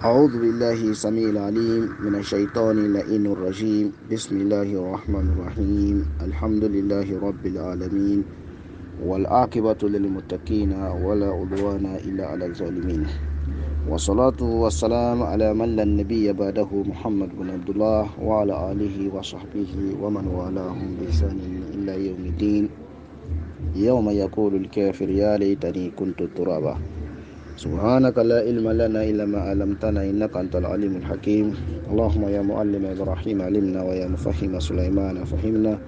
أعوذ بالله سميع العليم من الشيطان اللعين الرجيم. بسم الله الرحمن الرحيم. الحمد لله رب العالمين، والعاقبة للمتقين ولا عدوان إلا على الظالمين، والصلاة والسلام على من لا نبي بعده محمد بن عبد الله وعلى آله وصحبه ومن والاهم بإحسان إلى يوم الدين. يوم يقول الكافر يا ليتني كنت ترابا. سبحانك لا علم لنا إلا ما علمتنا إنك أنت العليم الحكيم. اللهم يا معلم إبراهيم علمنا، ويا مفهم سليمان فهمنا،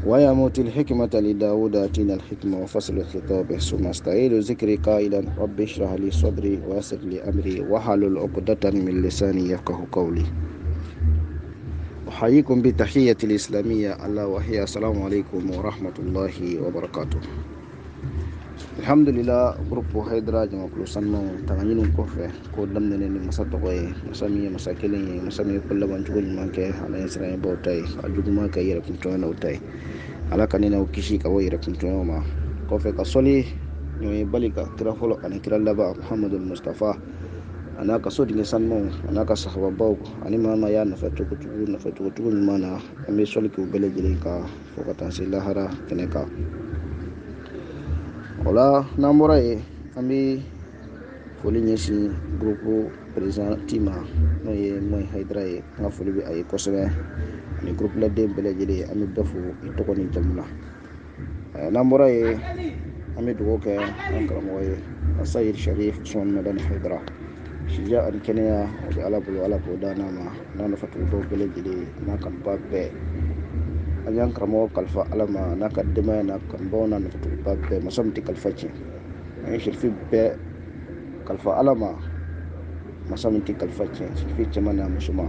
ويا موتي الحكمة لداود آتينا الحكمة وفصل الخطاب. ثم استعيد ذكري قائلا رب اشرح لي صدري ويسر لي أمري واحلل عقدة من لساني يفقه قولي. أحييكم بتحية الإسلامية ألا وهي السلام عليكم ورحمة الله وبركاته. Alhamdulillah, grupo Haidra jama kulu sanno tanganyinu kofe ko damne ni masa togoye masami masa kelen masami kulla ban tugo manke ala yasra bo tay ajuguma ka yira kunto na utay ala kanina ukishi ka wo yira kunto ma kofe ka soli nyoy balika kira folo kan kira laba Muhammadul Mustafa anaka sodi ni sanmo anaka sahaba baw ani mama ya na fatu kutugu mana ambe soli ko bele jile ka fokata silahara keneka. Ola namora ye ambi foli nyesi grupo president tima no ye moy Haidra ye nga foli bi ay kosebe ni groupe la dem bele jele ami dafu itoko ni jamuna namora ye ami dugo ke ankara moy Sayyid Sharif Usman Madani Haidra shija an kenya o bi ala bulu ala ko dana ma nanu fatu do bele jele na kan babbe ayan kramo kalfa alama na kaddima na kan bona na fatu babbe masamti kalfaci ay shirfi be kalfa alama masamti kalfaci shirfi jamana musuma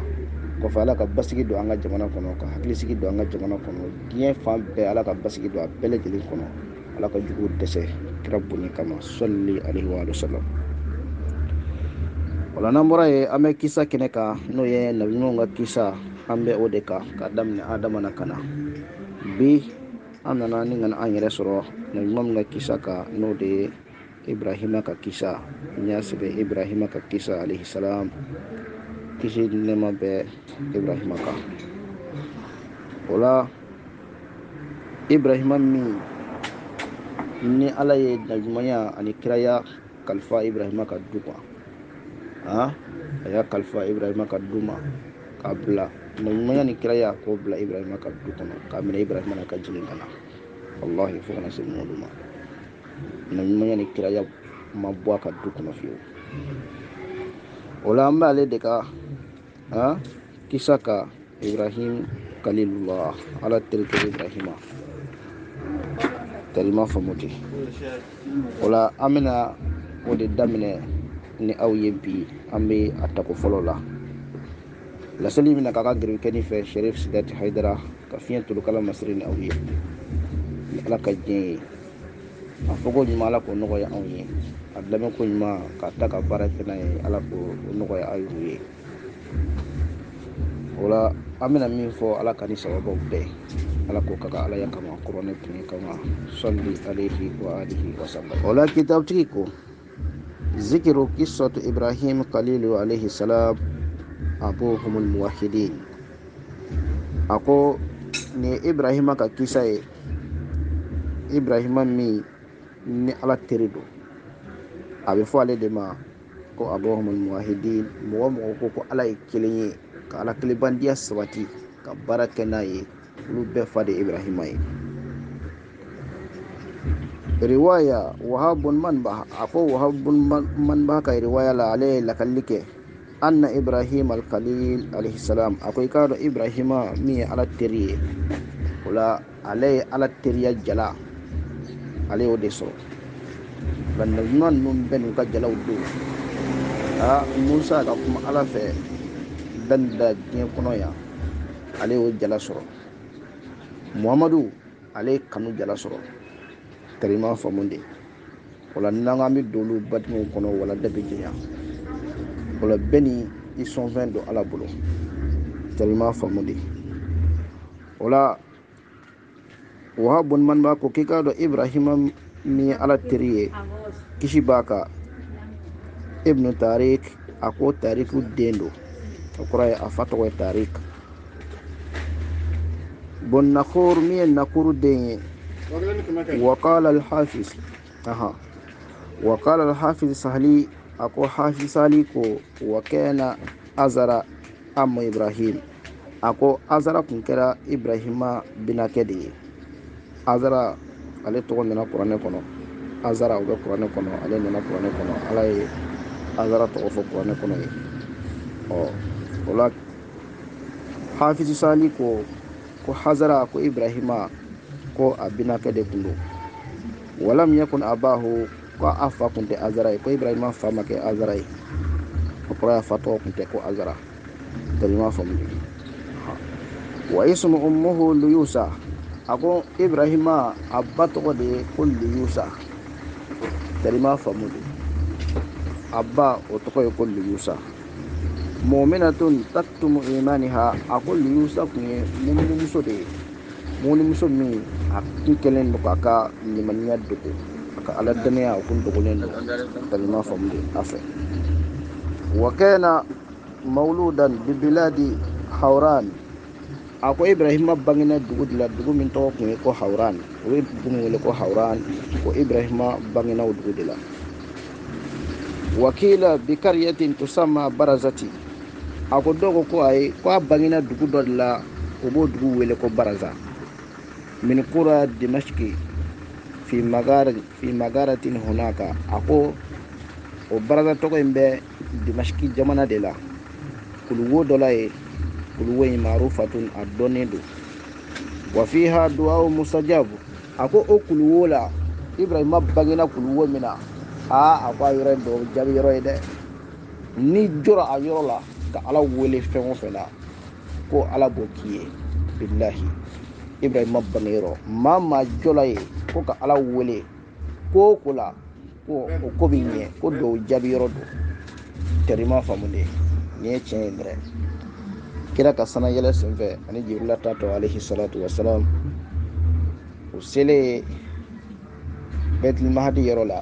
ko fa alaka basigi do anga jamana kono ka hakli sigi do anga jamana kono bien fam be alaka basigi do bele jeli kono alaka jugu dese rabbuni kama salli alaihi wa sallam. Wala nambora ye ame kisa keneka no ye nabi nga kisa ambe odeka kadam ne adama na kana bi anana ni ngana anyere soro na imam nga kisa ka no de Ibrahima ka kisa nyasbe Ibrahima ka kisa alayhi salam kisi nema be Ibrahima ka wala Ibrahima mi ni alaye najmanya ani kiraya kalfa Ibrahima ka duma ya kalfa Ibrahima ka duma kabla najmanya ni kiraya ko bla Ibrahima ka duma kamina Ibrahima na ka jilingana wallahi fona sin moduma najmanya ni kiraya mabwa ka duma fiyo wala mbale de ka kisaka Ibrahim Khalilullah ala tilka Ibrahima talima famuti wala amina wode damine ni aw yempi ambe atako folo la sali mina kaka girbi keni fe Sharif Sidat Haidra ka fiyen tulu kala masri ni aw ye ni ala ka jin afogo nyima ala ko nogo ya aw ye adame ko nyima ka taka baraka na ye ala ko nogo ya aw ye wala amina min fo ala kani sababu be ala ko kaka ala ya kama qur'an tuni kama salli alayhi wa alihi wa sallam. Wala kitab tiko ذكر قصة إبراهيم خليل عليه السلام أبوهم الموحدين أكو ني إبراهيم كيسا إبراهيم مي ني على تريدو أبي فوالي دما كو أبوهم الموحدين موامو كو على كليني كالا كليبان ديا سواتي كبارك ناي لوبه فادي إبراهيم riwaya wahabun man bah ako wahabun man bah kay riwaya la ale la kallike anna Ibrahim al-Khalil alayhi salam ako ikado Ibrahima mi ala teri wala ale ala teriya jala ale o deso lan non num ben ka jala wudu Musa ka kuma ala fe dan da din kono ya ale o jala soro Muhammadu ale kanu jala soro tarima famunde wala nanga mi dolu batmo kono wala dabe jinya wala beni ils sont 20 do ala bolo tarima famunde wala wahabun man ba ko kika do Ibrahima mi ala teriye kishi baka ibnu tarik ako tariku dendo akura a fatogo tarik bon nakhur mi nakuru den وقال الحافظ وقال الحافظ سهلي أكو حافظ ساليكو وكان أزرا أم إبراهيم أكو أزرا كنكرا إبراهيم بنا كدي أزرا على تقول لنا قرآن كنو أزرا أو قرآن كنو على لنا قرآن كنو على أزرا توقف قرآن كنو أو ولا حافظ ساليكو كو حزرا كو إبراهيم كو أبنا كدي كنو ولم يكن أباه ko afa kunte azara ko ibrahima fama ke azara ko ya fato kunte ko azara dalima famu wa ismu ummuhu luyusa ako ibrahima abba to de ko luyusa dalima famu abba o to ko luyusa mu'minatun taktumu imaniha ako luyusa kunye muso mi akin kelen ko aka limaniya duko ala daniya kun dogolen do dalima famde afa wa kana mauludan bi biladi hawran ako ibrahima bangina dugudla dugu min to ko hawran o dugu wele ko hawran ko ibrahima bangina dugudla wakila bi qaryatin tusamma barazati ako dogo ko ay ko bangina dugudla o bo dugu wele ko baraza min qura dimashqi fi magaratin hunaka ako o baraza togo imbe dimashki jamana de la kuluwo dola e kuluwo marufatun adonedo wa fiha du'a mustajab ako o kuluwo la ibrahima bangina kuluwo mina ako yore do jabi yore de ni jora ayoro la ka ala wele fengo fela ko ala bokiye billahi ibrahima bangiro mama jolaye ko ka ala wele ko kula ko ko binye ko do jabi yoro do terima famunde ne cendre kira ka sana yele senfe ani jibril tato alayhi salatu wassalam o sele betul mahdi yoro la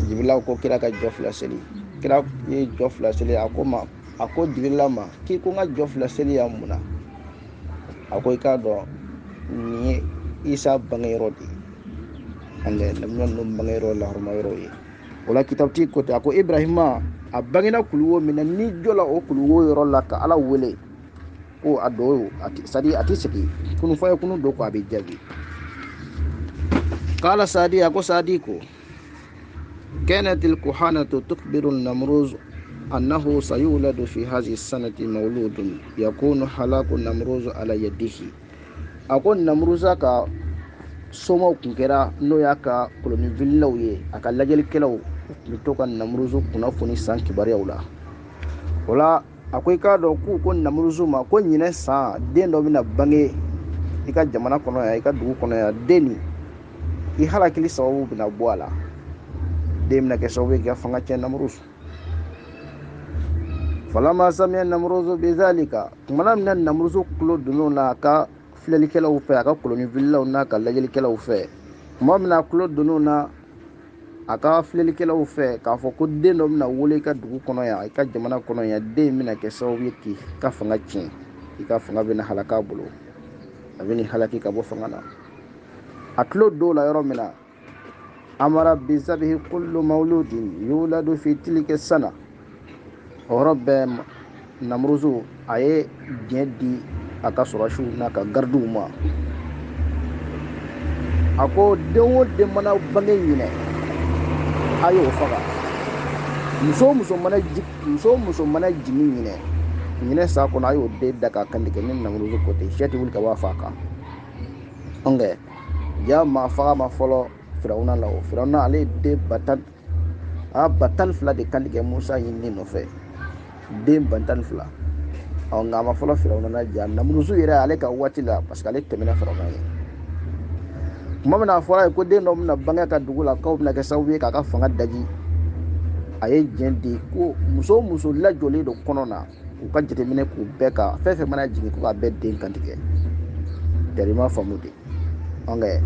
jibril ko kira ka jofla seli kira ye jofla seli akoma ako jibril ma ki ko nga jofla seli amuna akoy ka do ni isa bangayro di ande namnon no bangayro la hormayro yi wala kitabti ko ta ko ibrahima abangina kuluwo mina ni jola o kuluwo yoro la ka ala wele ko ado ati siki kunu fay kunu do ko abi jabi qala sadi ako sadi ko كانت الكهانة تخبر النمروز أنه سيولد في هذه السنة مولود يكون هلاك النمروز على يده أكون نمروزا كا somo kunkera no yaka koloni villaw ye aka lajel kelaw mitoka namruzu kuna foni san kibariyaw la wala akoy ka do ku ko namruzu ma ko nyine sa den do bina bange ika jamana kono ya ika dugu kono ya deni I halakili sababu bina bwala dem na ke sababu ga fanga chen namruzu falama samia namruzu bizalika manam nan namruzu kulo dununa ka filalikela u fe aka koloni villa na ka lajelikela u fe mamna kulo dununa aka filalikela u fe ka fo ko den do na wole ka dugu kono ya ka jamana kono ya de mina ke sababu ki ka fanga chen ika fanga bina halaka bulu abini halaki ka bo fanga na atlo do la yoro mina amara bizabihi kullu mauludin yuladu fi tilka sana rabbe namruzu aye jedi aka surashu naka gardu ma ako dewo de mana bange yine ayo faga muso mana jimi yine sa ko na ayo de daga kandike min namruzu ko te sheti wul ka wafaka onge ya ma faga ma folo firawna lawo firawna ale de batal fla de kandike musa yinni no fe de batal fla on nga ma folo firawna na ja namruzu ira ale ka wati la parce que ale temena firawna ye kuma na fora ko de no na banga ka dugula ka na ka sawi ka fanga daji aye jendi ko muso la jole do konona u ka jete mine ku beka fefe mana jigi ko ka be den kandike terima famude onge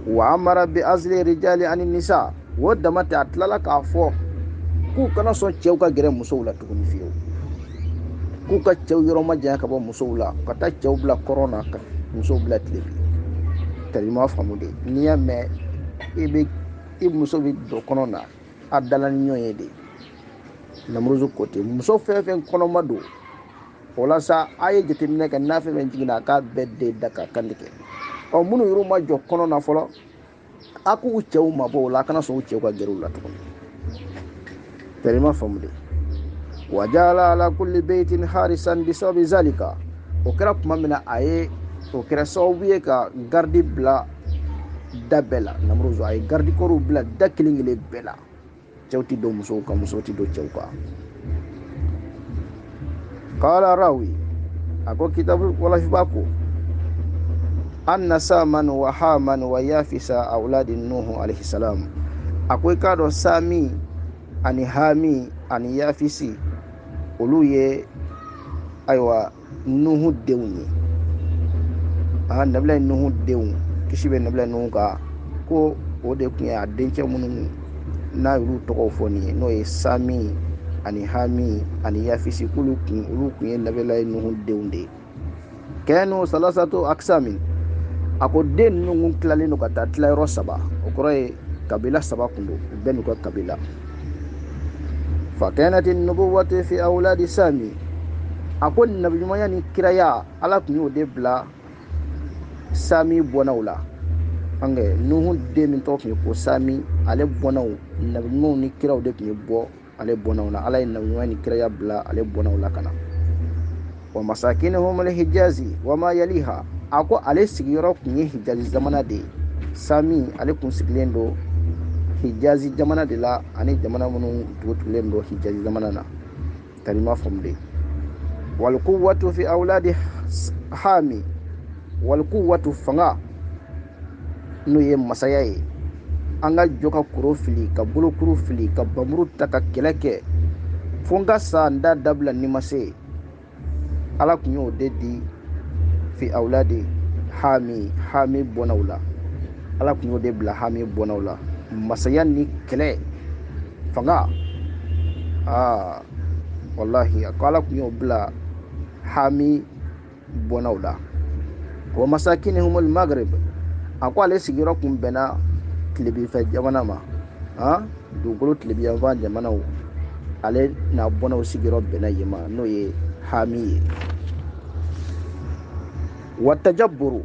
wa amara bi azli rijali anin nisa wo damate a tilala k'a fɔ k'u kana sɔn cɛw ka gɛrɛ musow la tuguni fiyewu, k'u ka cɛw yɔrɔ ma janya ka bɔ musow la, ka taa cɛw bila kɔrɔn na ka musow bila tile bi. Tari ma faamu de, n'i y'a mɛn i muso bɛ don kɔnɔ na a dala ni ɲɔgɔn ye de. Namuruzu ko ten, muso fɛn fɛn kɔnɔma don o la sa a ye jateminɛ kɛ n'a fɛn fɛn jiginna a k'a bɛɛ den da ka kandi kɛ. Minnu yɛrɛ ma jɔ kɔnɔ na fɔlɔ a k'u cɛw ma bɔ o la, a kana sɔn u cɛw ka gɛrɛ u la tuguni. Tari ma faamu de. wa jala ala kulli baitin harisan bisababi zalika, o kɛra tuma min na o kɛra sababu ye ka gardi bila da bɛɛ la. Namuruzu a ye gardi kɔrɔw bila da kelen kelen bɛɛ la, cɛw ti don musow kan, musow ti don cɛw kan. Qala rawi, a ko kitabu walafiba ko anna saman wa haman wa yafisa awladi nuhu alayhi salam, a ko i k'a dɔn sami ani hami ani yafisi olu ye ayiwa nuhu denw ye. Nabila nuhu denw, kisi bɛ nabila nuhu kan, ko o de tun ye a dencɛ minnu n'a y'olu tɔgɔw fɔ nin ye, n'o ye sami ani hami ani yafisi, olu kun ye nabila nuhu denw de ye. Kɛnu salasatu aksamin, a ko den ninnu tilalen don ka taa tilayɔrɔ 3, o kɔrɔ ye kabila 7 kun don, u bɛɛ n'u ka kabila. Fa kanat an-nubuwwatu fi awladi sami, a ko nabiɲumanya ni kiraya ala tun y'o de bila sami bɔnaw la. Nuhu den min tɔgɔ tun ye ko sami, ale bɔnaw nabiɲumanw ni kiraw de tun ye bɔ ale bɔnaw la. Ala ye nabiɲumanya ni kiraya bila ale bɔnaw la ka na. Wa masakinahum al-hijazi wa ma yaliha, a ko ale sigiyɔrɔ tun ye hijazi jamana de ye. Sami ale kun sigilen don hijazi jamana de la, ani jamana minnu tugutugulen don hijazi jamana na. Tari ma faamu de. wal quwwatu fi awladi hami, wal quwwatu fanga n'o ye masaya ye. An ka jɔ ka koro fili, ka bolokuru fili, ka bamuru ta ka kɛlɛ kɛ fo n ka sa n da dabila ni ma se. Ala tun y'o de di fi awladi hami bɔnaw la. Ala tun y'o de bila hami bɔnaw la, masaya ni kɛlɛ fanga. Wallahi a ko ala tun y'o bila hami bɔnaw la. Wa masakinihum al-maghrib, a ko ale sigiyɔrɔ kun bɛnna tilebinfɛ jamana ma. Dugukolo tilebiyanfan jamanaw, ale n'a bɔnaw sigiyɔrɔ bɛnna yen ma, n'o ye hami ye. Wa tajabburu,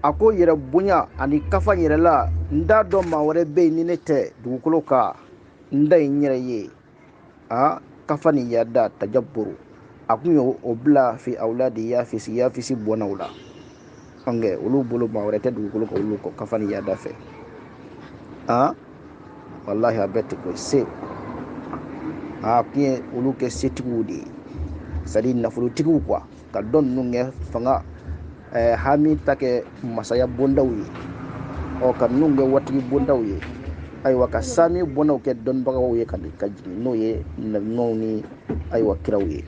a ko yɛrɛ bonya ani kafa yɛrɛ la, n t'a dɔn maa wɛrɛ bɛ yen ni ne tɛ dugukolo kan, n da ye n yɛrɛ ye. Kafa ni yada tajabburu, a kun y'o bila fi awladi yafisi bɔnaw la. Olu bolo maa wɛrɛ tɛ dugukolo kan olu ko kafa ni yada fɛ. Wallahi a bɛɛ tɛ ko se. A kun ye olu kɛ setigiw de ye, c'est à dire nafolotigiw quoi, ka dɔn ninnu kɛ fanga hami ta kɛ masaya bondaw ye, ka ninnu kɛ watigi bondaw ye. Ayiwa ka sami bɔnaw kɛ dɔnnibagaw ye ka jigin, n'o ye nabiɲumanw ni ayiwa kiraw ye.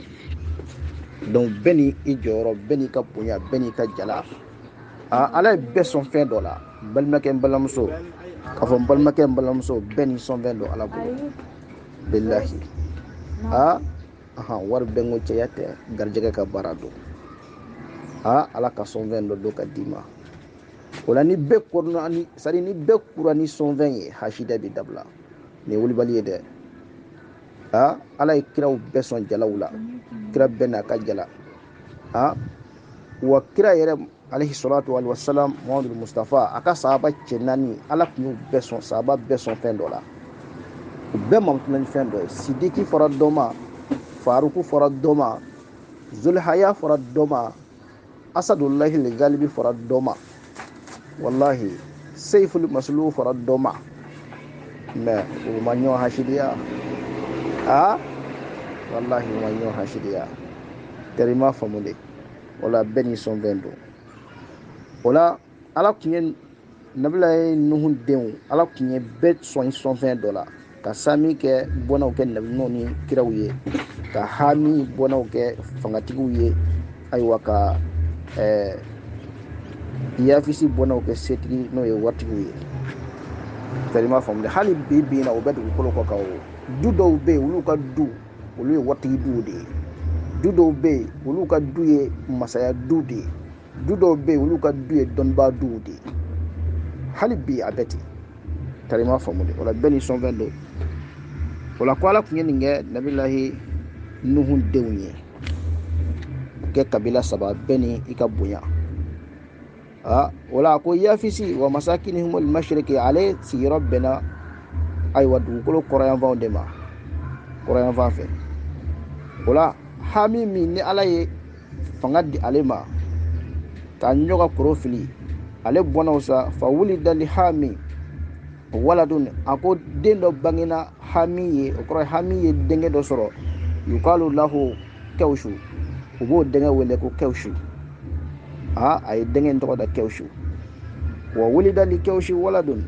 Donc bɛɛ ni i jɔyɔrɔ, bɛɛ n'i ka bonya, bɛɛ n'i ka jala. Ala ye bɛɛ sɔn fɛn dɔ la. Balimakɛ n balimamuso, k'a fɔ n balimakɛ n balimamuso, bɛɛ n'i sɔn fɛn dɔ ala bolo. Bilahi. Wari bɛn ko cɛya tɛ, garijɛgɛ ka baara don. Ala ka sɔn fɛn dɔ don ka d'i ma. O la ni bɛɛ kɔrɔna ni bɛɛ kura ni sɔnfɛn ye, hasida bɛ dabila. Nin ye wulibali ye dɛ. Ala ye kiraw bɛɛ sɔn jalaw la, kira bɛɛ n'a ka jala. Wa kira yɛrɛ alayhi salatu wa salam, Muhamadu Mustafa, a ka sahaba cɛ 4, ala tun y'u bɛɛ sɔn, sahaba bɛɛ sɔn fɛn dɔ la. U bɛɛ mamutula ni fɛn dɔ ye. Sidiki fɔra dɔ ma, Faruku fɔra dɔ ma, Zulhaya fɔra dɔ ma, Asadullahi al-Ghalibi fɔra dɔ ma. Wallahi Seiful Maslul fɔra dɔ ma, mais u ma ɲɔgɔn hasidiya. Wallahi u ma ɲɔgɔn hasidiya. Tari ma faamu de. Wala bɛɛ ni sɔn fɛn don. O la ala tun ye nabila ye nuhu denw, ala tun ye bɛɛ sɔn fɛn dɔ la. Ka sami kɛ bɔnaw kɛ nabiɲumanw ni kiraw ye, ka hami bɔnaw kɛ fangatigiw ye, ayiwa ka yafisi bɔnaw kɛ setigi n'o ye waritigiw ye. Tarima famde hali bibi na obedu kolo ko ka o du do be ulu ka du ulu wati du de du do be ulu ka du ye masaya du de du do be ulu ka du ye donba du de hali bi abeti tarima famde wala beni son vendo wala kwala kunye ninge nabilahi nuhun dewnye ke kabila saba beni ikabunya wala ko yafisi wa masakinihum al mashriqi alay si rabbina ay wadu ko korayan vande ma korayan va fe wala hamimi ni alaye fangadi alema ta nyoga profili ale bonawsa fa wulida li hami waladun ako dendo bangina hamiye okoro hamiye denge do soro yukalu lahu kawshu ubo denge wele ko kawshu ay denge to da kawshu wa wulida li kawshu waladun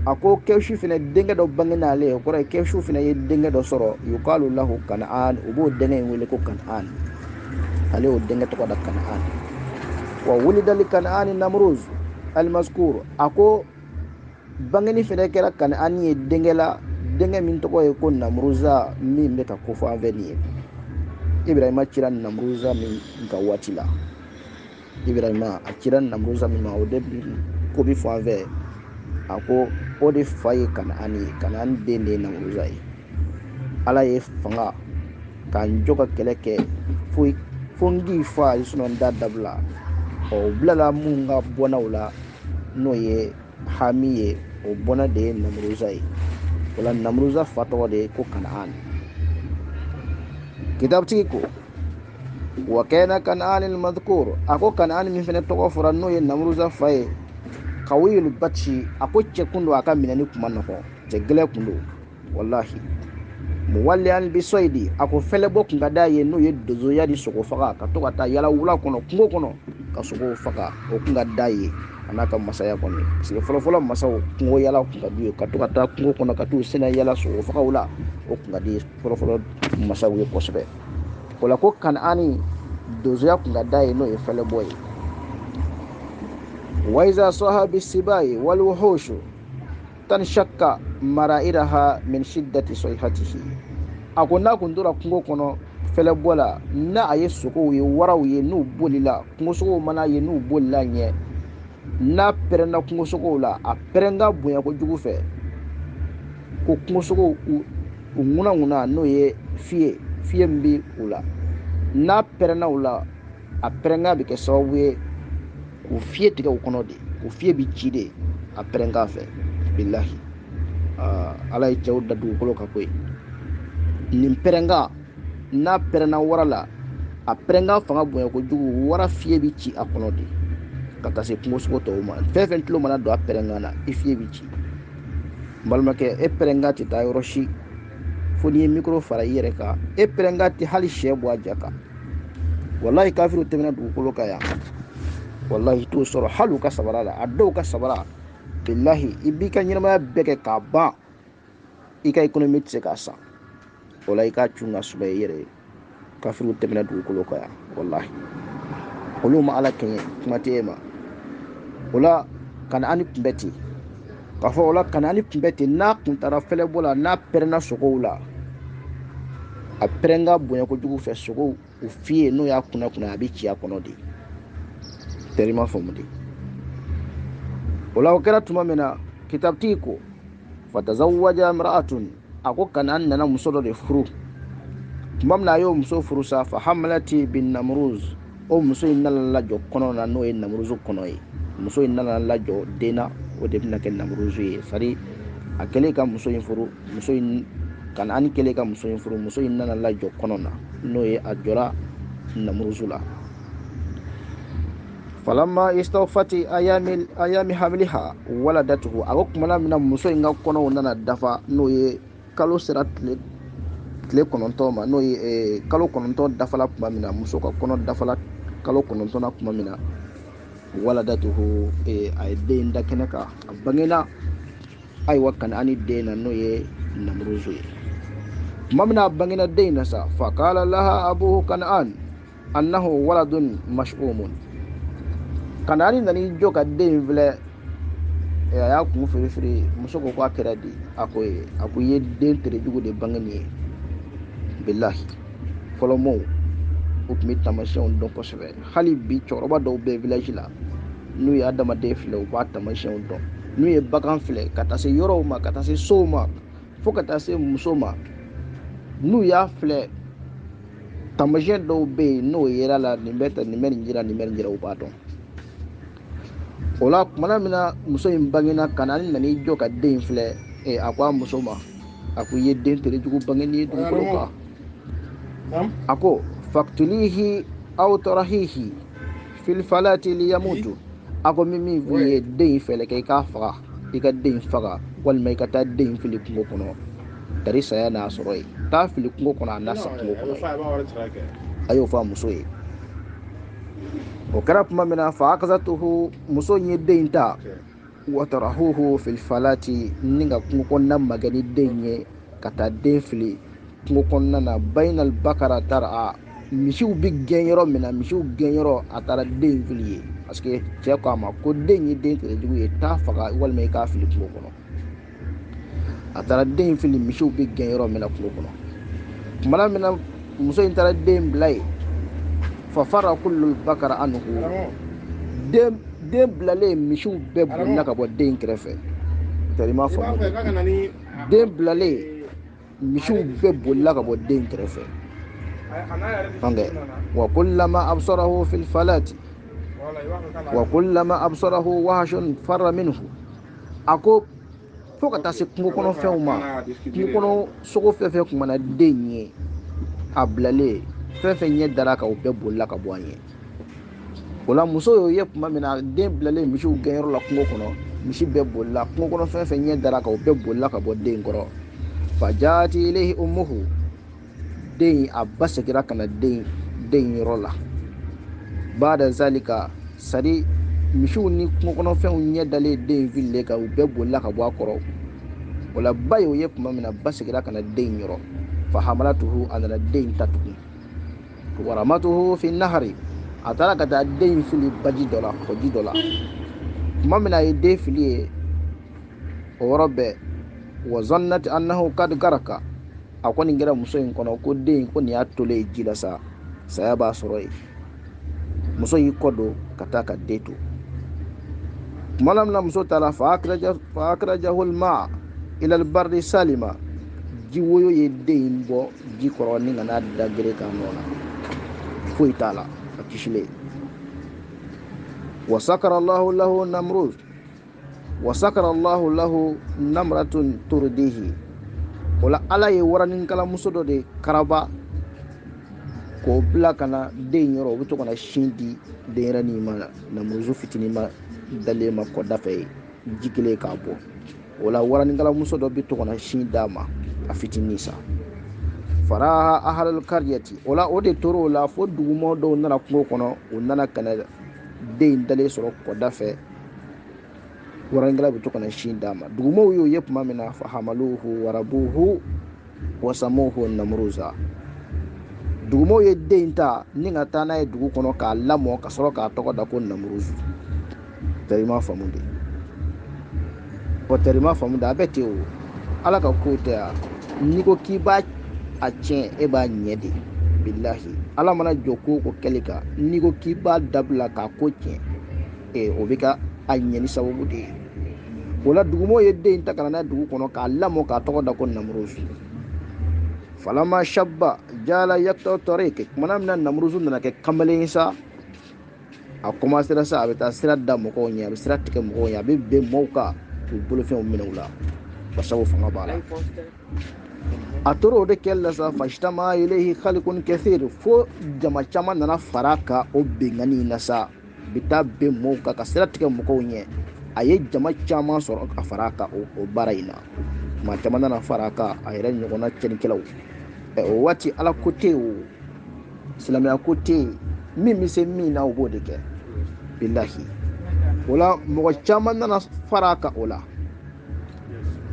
ako kawshu fina denge do bangina le okoro kawshu fina ye denge do soro yukalu lahu kanaan ubo denge wele ko kanaan ale o denge to da kanaan wa wulida li kanaan namruz al mazkur ako bangeni fene kera kanaan ye dengela denge min to ko namruza min be ka ko fa veni ibrahima kiran namruza min ga watila ibrahima akiran namruza min ma ode ko bi fa ve ako ode faye kanaan dende namruza ala ye fanga kan joka keleke fongi fa sunon dadabla o blala munga bonawla no ye hamiye o bona de namruza wala namruza fatwa de ko kanaan kitab tiko wa kana kanaan al madhkur ako kanaan min fene to fura no ye namruza faye qawil batshi ako chekundo aka minani kumanno ko tegele kundo wallahi muwalli al bisoidi ako fele bok ngada ye no ye dozo ya di soko faka ka to kata yala wula kono kungo kono ka soko faka o kunga daye anaka masaya kono sile folo masaw kungo yala kunga duye ka to kata kungo kono ka tu sena yala soko faka wula o kunga di folo masaw ye kosbe wala ko kanani dozo ya kunga daye no ye fele boy wa iza sahabi sibai wal wuhushu tanshakka marairaha min shiddati sayhatihi akona kundura kungo kono fele bola na aye soko ye waraw ye nu bolila kungo soko mana ye nu bolila nye na perena kungo soko la a perenga bonya ko jugu fe ko kungo soko nguna no ye fie mbi ula na perena ula a perenga bi ke sawe ko fie tiga kono de ko fie bi chide a perenga fe billahi ala jawda du kolo ka koy nim perenga na perena warala a perenga fanga bonya ko jugu wara fie bi ci akono de kata se kungo suko to ma fefen tlo mana do a perenga na ifie bi ci balma ke e perenga ti ta yoroshi foni micro fara yere ka e perenga ti hali shebo ajaka wallahi kafiru temena du kolo ka ya wallahi to soro halu ka sabara la ado ka sabara billahi ibika nyirma beke ka ba ika economic se ka sa wala ika chunga sube yere kafiru temena du kolo ka ya wallahi uluma ala kenye matema wala kan ani kumbeti kafo wala kan ani kumbeti na kuntara fele bola na perna soko wala a perenga bonya ko jugu fe soko u fie no ya kuna abichi ya kono di terima fomude wala wakera tumamena kitab tiko fatazawwaja imra'atun ako kanan nana musodo de furu tumamna yo muso furu sa fa hamlati bin namruz o muso inala la jo kono na no en namruzu kono e muso inala la jo dena o de bina ken namruzu e sari akele ka muso in furu muso in kanan kele ka muso in furu muso inala la jo kono na no e ajora namruzu la falamma istawfati ayami hamliha waladatuhu agokmana mina muso inga kono nana dafa no ye kalo sera tle kononto ma no ye kalo kononto dafa la kuma mina muso ka kono dafa la kalo kononto na kuma mina waladatuhu ay de nda keneka bangena ay wakan ani de na no ye namruzu mamna bangena de na sa fa qala laha abuhu kan'an annahu waladun mash'umun kanani nani joka den vle a y'a kun feere muso ko k'a kɛra di a ko ye den tere jugu de bange nin ye bilahi fɔlɔ mɔɔw o tun bɛ taamasiyɛnw dɔn kosɛbɛ hali bi cɛkɔrɔba dɔw bɛ village la n'u ye adamaden filɛ u b'a taamasiyɛnw dɔn n'u ye bagan filɛ ka taa se yɔrɔw ma ka taa se sow ma fo ka taa se muso ma n'u y'a filɛ taamasiyɛn dɔw bɛ yen n'o yera la nin bɛ nin jira nin bɛ nin jira u b'a dɔn o la tumana min na muso in bangena ka na nan'i jɔ ka den in filɛ a ko a muso ma a ko i ye den terejugu bange n'i ye dugukolo kan a ko faktulihi aw tarahihi fil falati liyamutu a ko min f'i ye den in fɛlɛ kɛ i k'a faga i ka den in faga walima i ka taa den in fili kungo kɔnɔ dari saya n'a sɔrɔ ye taa fili kungo kɔnɔ a n'a sa kungo kɔnɔ a y'o fɔ a muso ye o kɛra tuma min na fa akazatuhu muso in ye den in ta watarahuhu fil falati ni ka kungo kɔnɔna magɛ ni den ye ka taa den fili kungo kɔnɔna na bainal bakara tara misiw bi gɛn yɔrɔ min na misiw gɛn yɔrɔ a taara den in fili ye parce que cɛ ko a ma ko den ye den terejugu ye taa faga walima i k'a fili kungo kɔnɔ a taara den in fili misiw bi gɛn yɔrɔ min na kungo kɔnɔ tumana min na muso in taara den bila ye fafara kullu bakara anhu den bilalen misiw bɛɛ bolila ka bɔ den kɛrɛfɛ tari ma faamu den bilalen misiw bɛɛ bolila ka bɔ den kɛrɛfɛ wa kullama absarahu fil falati wa kullama absarahu wahshun farra minhu a ko fo ka taa se kungo kɔnɔ fɛnw ma kungo kɔnɔ sogo fɛn fɛn kumana den ye a bilalen fɛn fɛn ɲɛ dara kan o bɛɛ bolila ka bɔ an ye o la muso y'o ye tuma min na den bilalen misiw gɛnyɔrɔ la kungo kɔnɔ misi bɛɛ bolila kungo kɔnɔ fɛn fɛn ɲɛ dara kan o bɛɛ bolila ka bɔ den kɔrɔ fajati ilayhi ummuhu den a ba segira ka na den yɔrɔ la bada zalika sari misiw ni kungo kɔnɔ fɛnw ɲɛ dalen den fililen kan o bɛɛ bolila ka bɔ a kɔrɔ o la ba y'o ye tuma min na ba segira ka na den yɔrɔ fa hamalatuhu a nana den ta tugun waramatuhu fi nahari a taara ka taa den fili baji dɔ la kɔji dɔ la tuma min na a ye den fili ye o yɔrɔ bɛɛ wa zannat annahu kad garaka a kɔni kɛra muso in kɔnɔ ko den ko nin y'a tolen ji la sa saya b'a sɔrɔ yen muso y'i kɔ don ka taa ka den to tuma min na muso taara fa akrajahu alma ila albarri salima ji woyo ye den in bɔ ji kɔrɔ ni ka n'a da gere kan nɔ la foyi t'a la a kisilen wa sakara allahu lahu namratun turdihi o la ala ye waranikala muso dɔ de karaba k'o bila ka na den yɔrɔ o bɛ to ka na sin di denyɛrɛnin ma namuruzu fitinin ma dalen ma kɔda fɛ ji kelen k'a bɔ o la waranikala muso dɔ bɛ to ka na sin d'a ma a fitinin sa faraha ahlul qaryati o la o de tora o la fo dugumɔgɔ dɔw nana kungo kɔnɔ o nana ka na den dalen sɔrɔ kɔda fɛ waranikala bɛ to ka na sin d'a ma dugumɔgɔw y'o ye tuma min na fa hamaluhu warabuhu wasamuhu namuruza dugumɔgɔw ye den ta ni ka taa n'a ye dugu kɔnɔ k'a lamɔ ka sɔrɔ k'a tɔgɔ da ko namuruzu tɛrima faamu de o tɛrima faamu de a bɛ ten o ala ka kow tɛ yan n'i ko k'i b'a a tiɲɛ e b'a ɲɛ de bilahi ala mana jɔ ko ko kɛli kan n'i ko k'i b'a dabila k'a ko tiɲɛ o bɛ ka a ɲɛni sababu de ye o la dugumɔgɔw ye den ta ka na n'a ye dugu kɔnɔ k'a lamɔ k'a tɔgɔ da ko namuruzu falama shabba jala yakta tariq kumana min na namuruzu nana kɛ kamalen sa a commencera sa a bɛ taa sira da mɔgɔw ɲɛ a bɛ sira tigɛ mɔgɔw ɲɛ a bɛ bɛn mɔgɔw kan k'u bolofɛnw minɛ u la basabu fanga b'a la a tora o de kɛli la sa fashtama ilayhi khalqun kathir fo jama caman nana fara kan o bengani na sa bɛ taa bɛn mɔgɔw kan ka sira tigɛ mɔgɔw ɲɛ a ye jama caman sɔrɔ ka fara kan o baara in na maa caman nana fara kan a yɛrɛ ɲɔgɔnna cɛnnikɛlaw o waati ala ko tɛ o silamɛya ko tɛ min bɛ se min na o b'o de kɛ bilahi o la mɔgɔ caman nana fara kan o la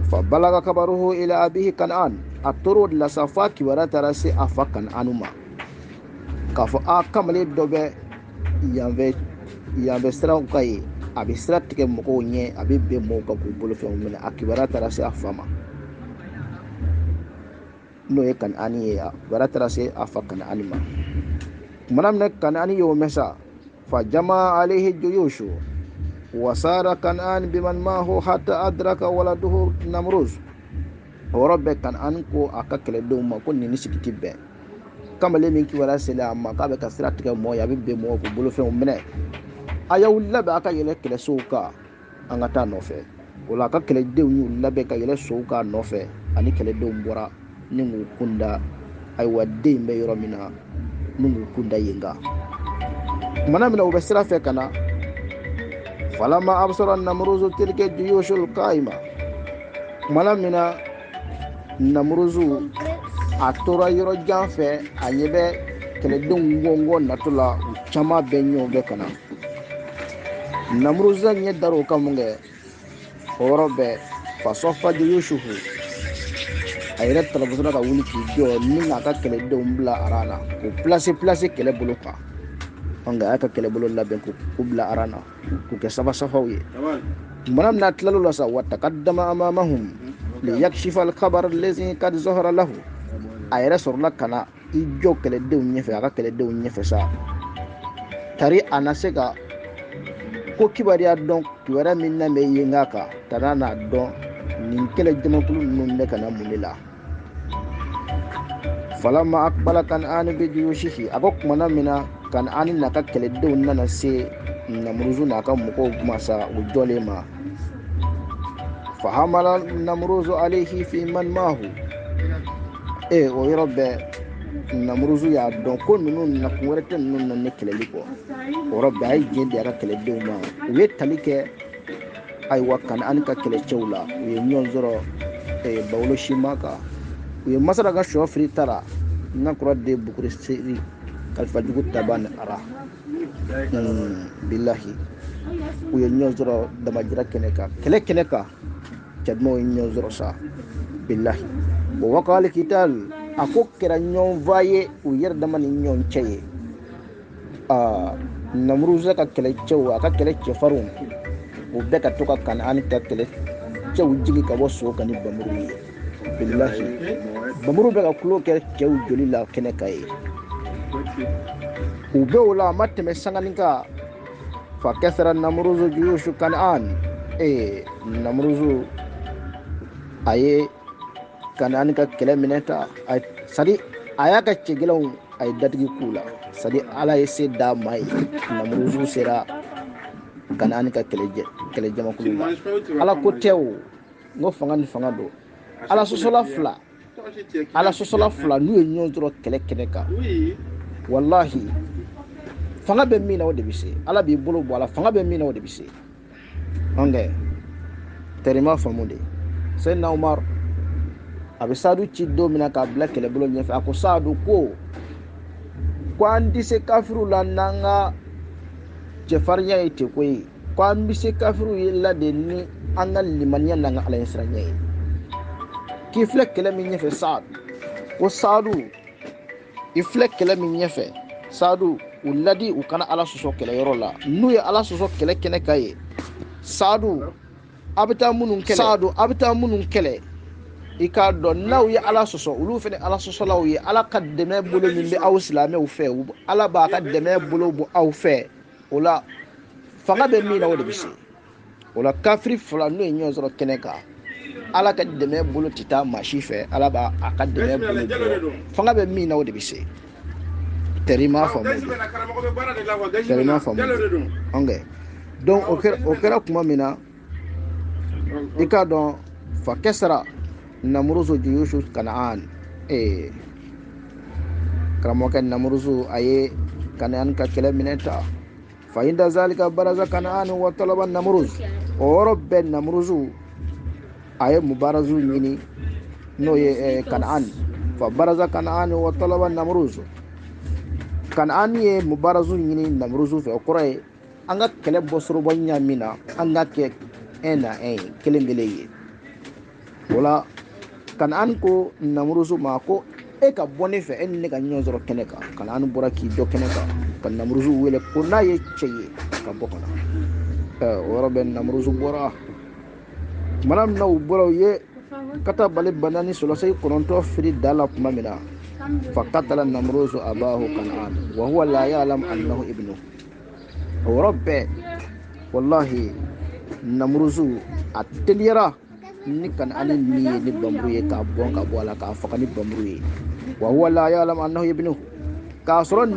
fa balaga kabaruhu ila abihi kan'an a tora o de la sa f'a kibaruya taara se a fa kan'anu ma k'a fɔ kamalen dɔ bɛ yanfɛ siraw ka ye a bɛ sira tigɛ mɔgɔw ɲɛ a bɛ bɛn mɔgɔw kan k'u bolofɛnw minɛ a kibaruya taara se a fa ma n'o ye Kan'ani ye a kibaruya taara se a fa Kan'ani ma tumana min na Kan'ani y'o mɛn sa fa jama alayhi juyushu wa sara Kan'an biman ma'ahu hatta adraka waladuhu Namruz o yɔrɔ bɛɛ Kan'ani ko a ka kɛlɛdenw ma ko nin ni sigi tɛ bɛn kamalen min kibaruya sela a ma k'a bɛ ka sira tigɛ mɔgɔw ye a bɛ bɛn mɔgɔw k'u bolofɛnw minɛ a y'aw labɛn a ka yɛlɛ kɛlɛsow kan an ka taa nɔfɛ o la a ka kɛlɛdenw y'u labɛn ka yɛlɛ sow kan nɔfɛ ani kɛlɛdenw bɔra ni k'u kunda ayiwa den bɛ yɔrɔ min na ni k'u kunda yen kan tumana min na u bɛ sira fɛ ka na falama absara Namruzu tilka juyushul qaima tumana min na Namruzu a tora yɔrɔ jan fɛ a ɲɛ bɛ kɛlɛdenw ngɔngɔ natɔ la u caman bɛ ɲɔgɔn bɛɛ ka na Namruza ɲɛ dar'o kan mun kɛ o yɔrɔ bɛɛ fasɔfa juyushuhu a yɛrɛ talabutɔla ka wuli k'i jɔ ni k'a ka kɛlɛdenw bila aran na k'u place kɛlɛ bolo kan nka a y'a ka kɛlɛbolo labɛn k'u bila aran na k'u kɛ safasafaw ye tumana min na a tilal'o la sa wa taqaddama amamahum liyakshifa al-khabar allazi qad zahara lahu a yɛrɛ sɔrɔla ka na i jɔ kɛlɛdenw ɲɛfɛ a ka kɛlɛdenw ɲɛfɛ sa tari a na se ka ko kibaruya dɔn kibaruya min na bɛ yen k'a kan tari n'a dɔn nin kɛlɛ jamakulu ninnu bɛ ka na mun de la falama aqbala Kan'ani bi juyushihi a ko tumana min na Kan'ani n'a ka kɛlɛdenw nana se Namruzu n'a ka mɔgɔw ma sa u jɔlen ma fahamala Namruzu alayhi fi man ma'ahu o yɔrɔ bɛɛ Namruzu y'a dɔn ko ninnu nakun wɛrɛ tɛ ninnu na ne kɛlɛli kɔ o yɔrɔ bɛɛ a ye diɲɛ di a ka kɛlɛdenw ma u ye tali kɛ ayiwa Kan'ani ka kɛlɛcɛw la u ye ɲɔgɔn sɔrɔ Bawolo Sima kan u ye Masara ka sɔ firi tara Nakura de Bukuri Seri Kalifajugu Taba ni Ara bilahi u ye ɲɔgɔn sɔrɔ Damajira kɛnɛ kan kɛlɛ kɛnɛ kan cɛdumanw ye ɲɔgɔn sɔrɔ sa bilahi o wakali kital a ko kɛra ɲɔgɔnfaa ye u yɛrɛ dama ni ɲɔgɔn cɛ ye Namruza ka kɛlɛcɛw a ka kɛlɛ cɛfarinw u bɛɛ ka to ka Kan'ani ka kɛlɛcɛw jigi ka bɔ so kan ni bamuru ye bilahi bamuru bɛ ka kulo kɛ cɛw joli la kɛnɛ kan ye u bɛ o la a ma tɛmɛ sangani kan fa kasara Namruzu juyushu Kan'an Namruzu a ye Kan'ani ka kɛlɛ minɛ ta sadi a y'a ka cɛgɛlɛnw a ye datigi k'u la sadi ala ye se d'a ma ye Namruzu sera Kan'ani ka kɛlɛ jamakulu la ala ko tɛ o n ko fanga ni fanga don ala sɔsɔla fila n'u ye ɲɔgɔn sɔrɔ kɛlɛ kɛnɛ kan wallahi fanga bɛ min na o de bɛ se ala b'i bolo bɔ a la fanga bɛ min na o de bɛ se nka tɛrima faamu de Sayyidina Umar a bɛ Saadu ci don min na k'a bila kɛlɛbolo ɲɛfɛ a ko Saadu ko an tɛ se kafiriw la n'an ka cɛfarinya ye ten ko ye ko an bɛ se kafiriw ye la de ni an ka limaniya n'an ka ala ɲɛsiranya ye k'i filɛ kɛlɛ min ɲɛfɛ Saadu ko Saadu i filɛ kɛlɛ min ɲɛfɛ Saadu u ladi u kana ala sɔsɔ kɛlɛyɔrɔ la n'u ye ala sɔsɔ kɛlɛ kɛnɛ kan ye Saadu a bɛ taa minnu kɛlɛ i k'a dɔn n'aw ye ala sɔsɔ olu fana ala sɔsɔlaw ye ala ka dɛmɛ bolo min bɛ aw silamɛw fɛ ala b'a ka dɛmɛ bolo bɔ aw fɛ o la fanga bɛ min na o de bɛ se o la kafiri fila n'o ye ɲɔgɔn sɔrɔ kɛnɛ kan ala ka dɛmɛ bolo tɛ taa maa si fɛ ala b'a ka dɛmɛ bolo bɔ fanga bɛ min na o de bɛ se tɛrima faamu donc o kɛra tuma min na i k'a dɔn fa kasara Namruzu juyushu Kan'an karamɔgɔkɛ Namruzu a ye Kan'ani ka kɛlɛ minɛ ta fa inda zalika baraza Kan'ani wa talaba Namruz o yɔrɔ bɛɛ Namruzu a ye mubarazu ɲini n'o ye Kan'ani fa baraza Kan'ani wa talaba Namruz Kan'ani ye mubarazu ɲini Namruzu fɛ o kɔrɔ ye an ka kɛlɛ bɔ soroba ɲa min na an ka kɛ un na un ye kelen ye o la Kan'ani ko Namruzu ma ko e ka bɔ ne fɛ e ni ne ka ɲɔgɔn sɔrɔ kɛnɛ kan Kan'ani bɔra k'i jɔ kɛnɛ kan ka Namruzu wele ko n'a ye cɛ ye ka bɔ ka na wara ben namruzu bora manam na bora ye kata bale banani solo sai kononto firi dala kuma mina faqatala namruzu abahu kan'an wa huwa la ya'lam annahu ibnu rabbe wallahi namruzu ateliyara ni kan'ani ni bamru ye ka bon ka bola ka fakani bamru ye wa huwa la ya'lam annahu ibnu ka soro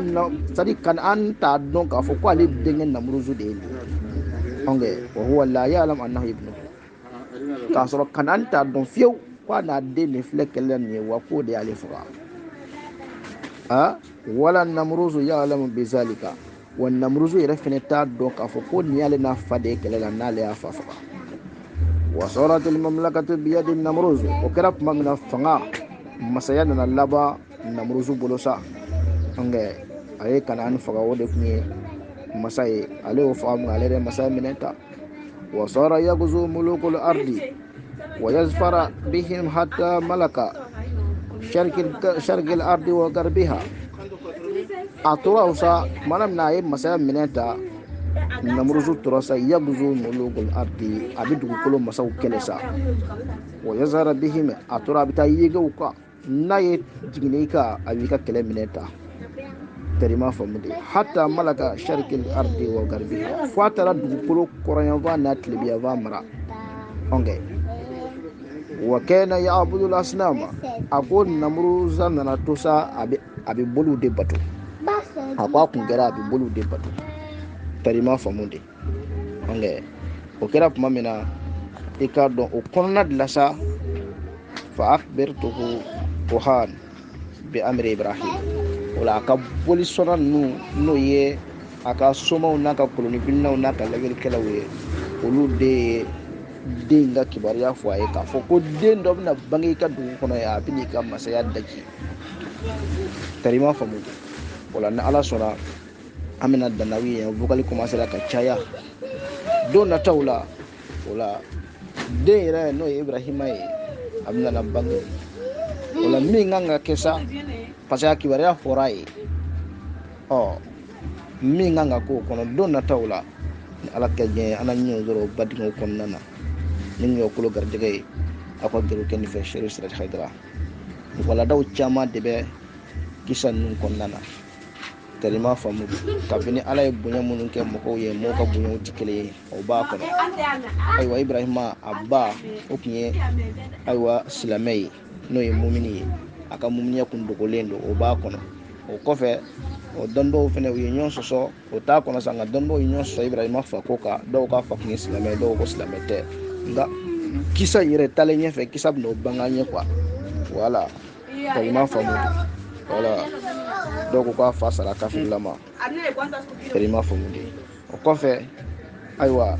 sadi kan'an ta don ka fo ko ale dengan namruzu de ni onge wa huwa la ya'lam annahu ibnu ka soro kan'an ta don fiyo kwa na de ne flekelen ni wa ko de ale fura wala namruzu ya'lamu bizalika wa namruzu yɛrɛ fɛnɛ t'a dɔn k'a fɔ ko ni ale n'a fa de kɛlɛ la n'ale y'a fa faga wa saratil mamlakatu biyadi namruzu o kɛra tuma min na fanga masaya nana laban namruzu bolo sa nge a ye kan'ani faga o de tun ye masa ye ale y'o faga min ale yɛrɛ masaya minɛ ta wa sara yaguzu mulukul ardi wa yazfara bihim hatta malaka sharqil ardi wa garbiha a tora usa manam na ye masaya minɛ ta namruzu tora sa yaguzu mulukul ardi a bɛ dugukolo masaw kɛlɛ sa wa yazara bihim a tora a bɛ taa yegew kan n'a ye jiginni kan a b'i ka kɛlɛ minɛ ta terima faamu de hatta malaka sharqil ardi wa garbiha fo a taara dugukolo kɔrɔyanfan n'a tilebiyanfan mara onge wa kana ya'budu al-asnama a ko namruza nana to sa a bɛ boliw de bato a ko a kun kɛra a bɛ boliw de bato terima faamu de onge o kɛra tuma min na i k'a dɔn o kɔnɔna de la sa fa akhbirtuhu kuhan bi amri ibrahim wala a ka boli sɔnna ninnu n'o ye a ka somaw n'a ka kolonifilaw n'a ka lajɛlikɛlaw ye olu de ye den ka kibaruya fɔ a ye k'a fɔ ko den dɔ bɛna bange i ka dugu kɔnɔ ye a bɛ n'i ka masaya daji terima faamu de wala ni ala sɔnna an bɛna dannaw ye vokali commencera ka caya don nataw la wala den yɛrɛ n'o ye ibrahima ye a bɛna na bange wala min kan ka kɛ sa parce que a kibaruya fɔra a ye min kan ka k'o kɔnɔ don nataw la ni ala ka diɲɛ an na ɲɔgɔn sɔrɔ badingew kɔnɔna na ni ɲɔ kolo garijɛgɛ ye aw ka gɛrɛ kɛ nin fɛ Seehu Sirati Hayidara waladaw caman de bɛ kisa ninnu kɔnɔna na terima faamu kabini ala ye bonya minnu kɛ mɔgɔw ye mɔgɔw ka bonyaw tɛ kelen ye o b'a kɔnɔ ayiwa ibrahima a ba o tun ye ayiwa silamɛ ye n'o ye mumini ye a ka muminiya kun dogolen don o b'a kɔnɔ o kɔfɛ o dɔnnibaw fɛnɛ u ye ɲɔgɔn sɔsɔ o t'a kɔnɔ sa nka dɔnnibaw ye ɲɔgɔn sɔsɔ ibrahima fa ko kan dɔw k'a fa kun ye silamɛ dɔw ko silamɛ tɛ nka kisa in yɛrɛ taalen ɲɛfɛ kisa bɛna o bange ɲɛ kuwa wala terima faamu wala dɔw ko k'a fa sara kafirila terima faamu de o kɔfɛ ayiwa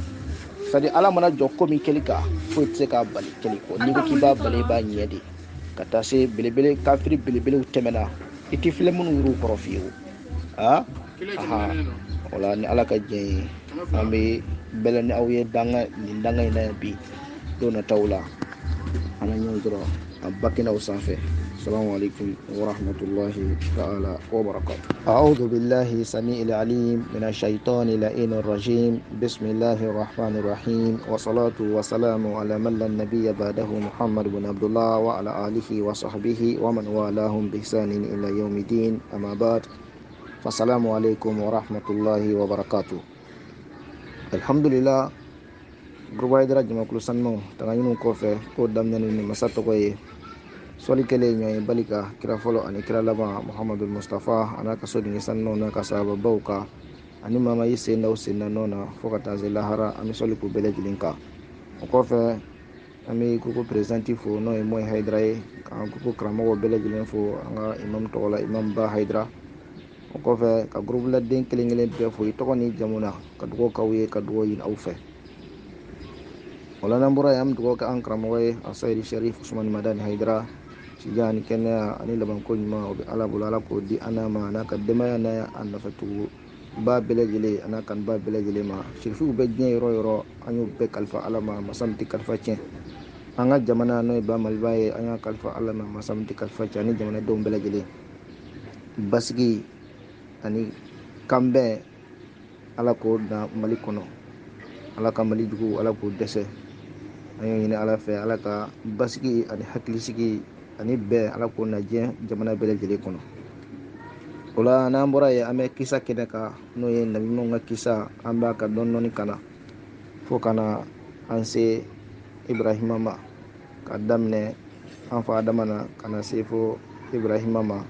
sadi ala mana jɔ ko min kɛli kan foyi tɛ se k'a bali kɛli kɔ n'i ko k'i b'a bali i b'a ɲɛ de ka taa se belebele kafiri belebelew tɛmɛna i tɛ filɛ minnu yɛrɛ kɔrɔ fiyewu wala ni ala ka diɲɛ ye an bɛ bɛlɛ ni aw ye nin danga in na yan bi don nataw la an na ɲɔgɔn sɔrɔ an bakinaw sanfɛ. السلام عليكم ورحمة الله تعالى وبركاته. أعوذ بالله السميع العليم من الشيطان اللعين الرجيم. بسم الله الرحمن الرحيم والصلاة والسلام على من لا نبي بعده محمد بن عبد الله وعلى آله وصحبه ومن والاهم بإحسان إلى يوم الدين. أما بعد فالسلام عليكم ورحمة الله وبركاته. الحمد لله groupe Haidara Jamakulu Sanmo tagaɲinu kɔfɛ ko daminɛni ni masa tɔgɔ ye sɔli kɛlen ɲɔgɔn balika kira fɔlɔ ani kira laban Muhammadu Mustafa ana ka so dingi sanno na ka sahababaw kan ani mama yi sen da o sen na nɔ na fo ka taa se lahara an bɛ sɔli k'u bɛɛ lajɛlen kan. O kɔfɛ an bɛ groupe présidenti fo n'o ye Moyi Hayidara ye k'an groupe karamɔgɔw bɛɛ lajɛlen fo an ka imam tɔgɔ la imam Ba Hayidara. O kɔfɛ ka groupe laden kelen kelen bɛɛ fo i tɔgɔ ni jamu na ka dugawu k'aw ye ka dugawu ɲini aw fɛ. Wala n'an bɔra yen an bɛ dugawu kɛ an karamɔgɔ ye Asayidi Sharif Usmani Madani Hayidara. Sija ni kɛnɛya ani labanko ɲuman o bɛ ala bolo ala k'o di an n'a ma n'a ka denbaya n'a a nafɛtugu ba bɛɛ lajɛlen a n'a kanuba bɛɛ lajɛlen ma sirifiw bɛ diɲɛ yɔrɔ yɔrɔ an y'o bɛɛ kalifa ala ma masa min tɛ kalifa tiɲɛ an ka jamana n'o ye ba maliba ye an y'a kalifa ala ma masa min tɛ kalifa tiɲɛ ani jamanadenw bɛɛ lajɛlen basigi ani kanbɛn ala k'o dan mali kɔnɔ ala ka Mali jugu ala k'o dɛsɛ. An y'o ɲini ala fɛ, ala ka basigi ani hakilisigi ani bɛɛ ala k'o na diɲɛ jamana bɛɛ lajɛlen kɔnɔ. O la n'an bɔra yen an bɛ kisa kɛnɛ kan n'o ye nabiɲumanw ka kisa, an b'a ka dɔɔni kana fo kana an se Ibrahima ma, ka daminɛ an fa Adama na kana se fo Ibrahima ma.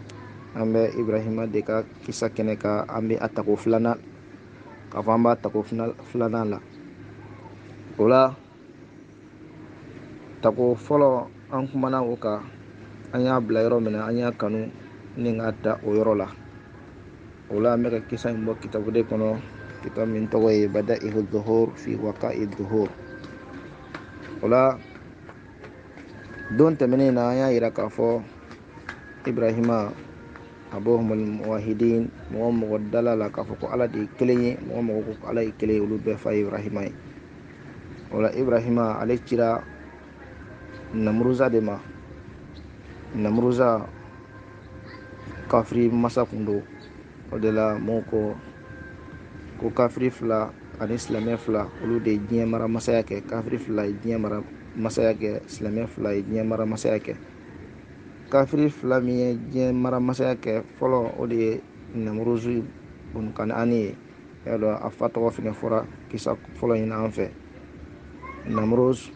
An bɛ Ibrahima de ka kisa kɛnɛ kan, an bɛ a tako filanan, k'a fɔ an b'a tako filanan la. O la tako fɔlɔ an kumana o kan, an y'a bila yɔrɔ min na an y'a kanu ni k'a da o yɔrɔ la. O la an bɛ ka kisa in bɔ kitabu de kɔnɔ, kitabu min tɔgɔ ye Bada'ihu Dhuhur fi Waqa'i Dhuhur. O la don tɛmɛnen na an y'a yira k'a fɔ Ibrahima abuhumul muwahhidin, mɔgɔ dala la k'a fɔ ko ala de ye kelen ye, mɔgɔ ko ala ye kelen ye, olu bɛɛ fa ye Ibrahima ye. O la Ibrahima ale cira Namuruza de ma. Namuruza kafiri masa kun don. O de la mɔgɔw ko kafiri fila ani silamɛ fila olu de ye diɲɛ mara masaya kɛ. Kafiri fila ye diɲɛ mara masaya kɛ, silamɛ fila ye diɲɛ mara masaya kɛ. Kafiri fila min ye diɲɛ mara masaya kɛ fɔlɔ, o de ye Namuruzu bun Kanani ye. Y'a dɔn a fa tɔgɔ fɛnɛ fɔra kisa fɔlɔ in na an fɛ. Namuruz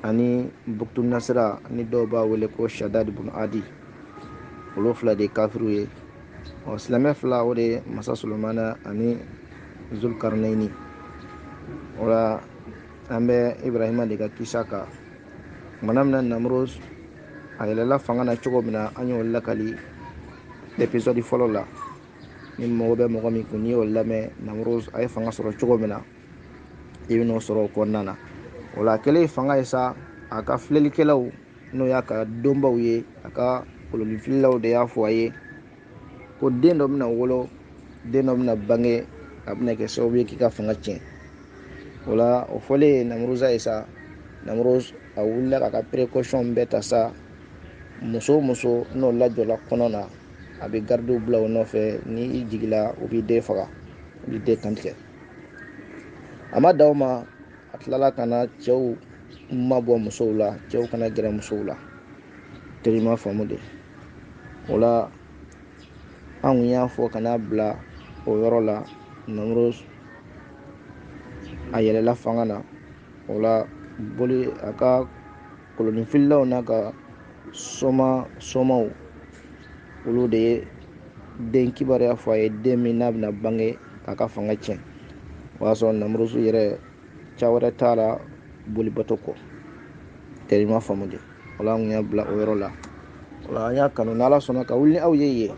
ani Buktu Nasira ni dɔw b'a wele ko Shadad bun Adi, olu fila de ye kafiriw ye. Silamɛ fila o de ye masa Sulemana ani Zulkarnaini. O la an bɛ Ibrahima de ka kisa kan. Tumana min na Namuruz a yɛlɛla fanga na cogo min na an y'o lakali episode fɔlɔ la. Ni mɔgɔ bɛ mɔgɔ min kun n'i y'o lamɛn, Namuruz a ye fanga sɔrɔ cogo min na i bɛ n'o sɔrɔ o kɔnɔna na. O la kɛlen fanga ye sa, a ka filɛlikɛlaw n'o y'a ka dɔnbaw ye, a ka kolonifililaw de y'a fɔ a ye ko den dɔ bɛna wolo, den dɔ bɛna bange, a bɛna kɛ sababu ye k'i ka fanga tiɲɛ. O la o fɔlen Namuruza ye sa, Namuruz a wulila k'a ka précaution bɛɛ ta sa. Muso o muso n'o lajɔla kɔnɔ na, a bɛ gardiw bila o nɔfɛ, ni i jigila o b'i den faga, o b'i den kantigɛ. A ma d'aw ma, a tilala ka na cɛw mabɔ musow la, cɛw kana gɛrɛ musow la. Terima faamu de. O la an kun y'a fɔ kana bila o yɔrɔ la, Namuruz a yɛlɛla fanga na. O la boli a ka kolonifililaw n'a ka somaw olu de ye den kibaruya fɔ a ye, den min n'a bɛna bange k'a ka fanga tiɲɛ. O y'a sɔrɔ Namuruzu yɛrɛ ca wɛrɛ t'a la bolibato kɔ. Terima faamu de. O la an kun y'a bila o yɔrɔ la. O la an y'a kanu n'ala sɔnna ka wuli ni aw ye yen.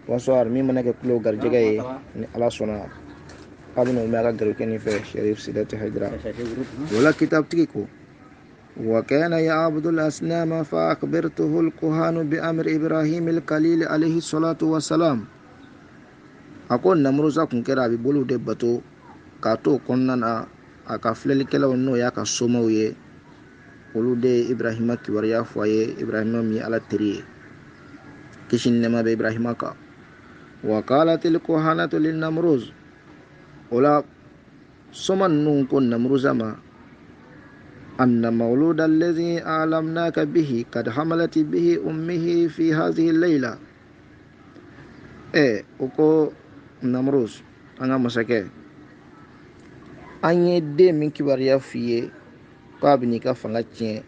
Bonsoir, min mana kɛ kulo garijɛgɛ ye ni ala sɔnna a bɛna o mɛn a ka garikɛ nin fɛ Sharif Sidati Haidara. O la kitabutigi ko وكان يعبد الأصنام فأخبرته الكهان بأمر إبراهيم الخليل عليه الصلاة والسلام. أقول Namuruza kun kɛra a bɛ boliw de bato k'a to o kɔnɔna na, a ka filɛlikɛlaw n'o y'a ka somaw ye, olu de ye Ibrahima kibaruya fɔ a ye, Ibrahima min ye ala teri ye, kisi ni nɛɛma bɛ Ibrahima kan. وقالت الكهانة للنمروز. O la soma ninnu ko Namuruza ma, أن مولود الذي أعلمناك به قد حملت به أمه في هذه الليلة. o ko Namuruz, an ka masakɛ, an ye den min kibaruya f'i ye k'a bɛ n'i ka fanga tiɲɛ,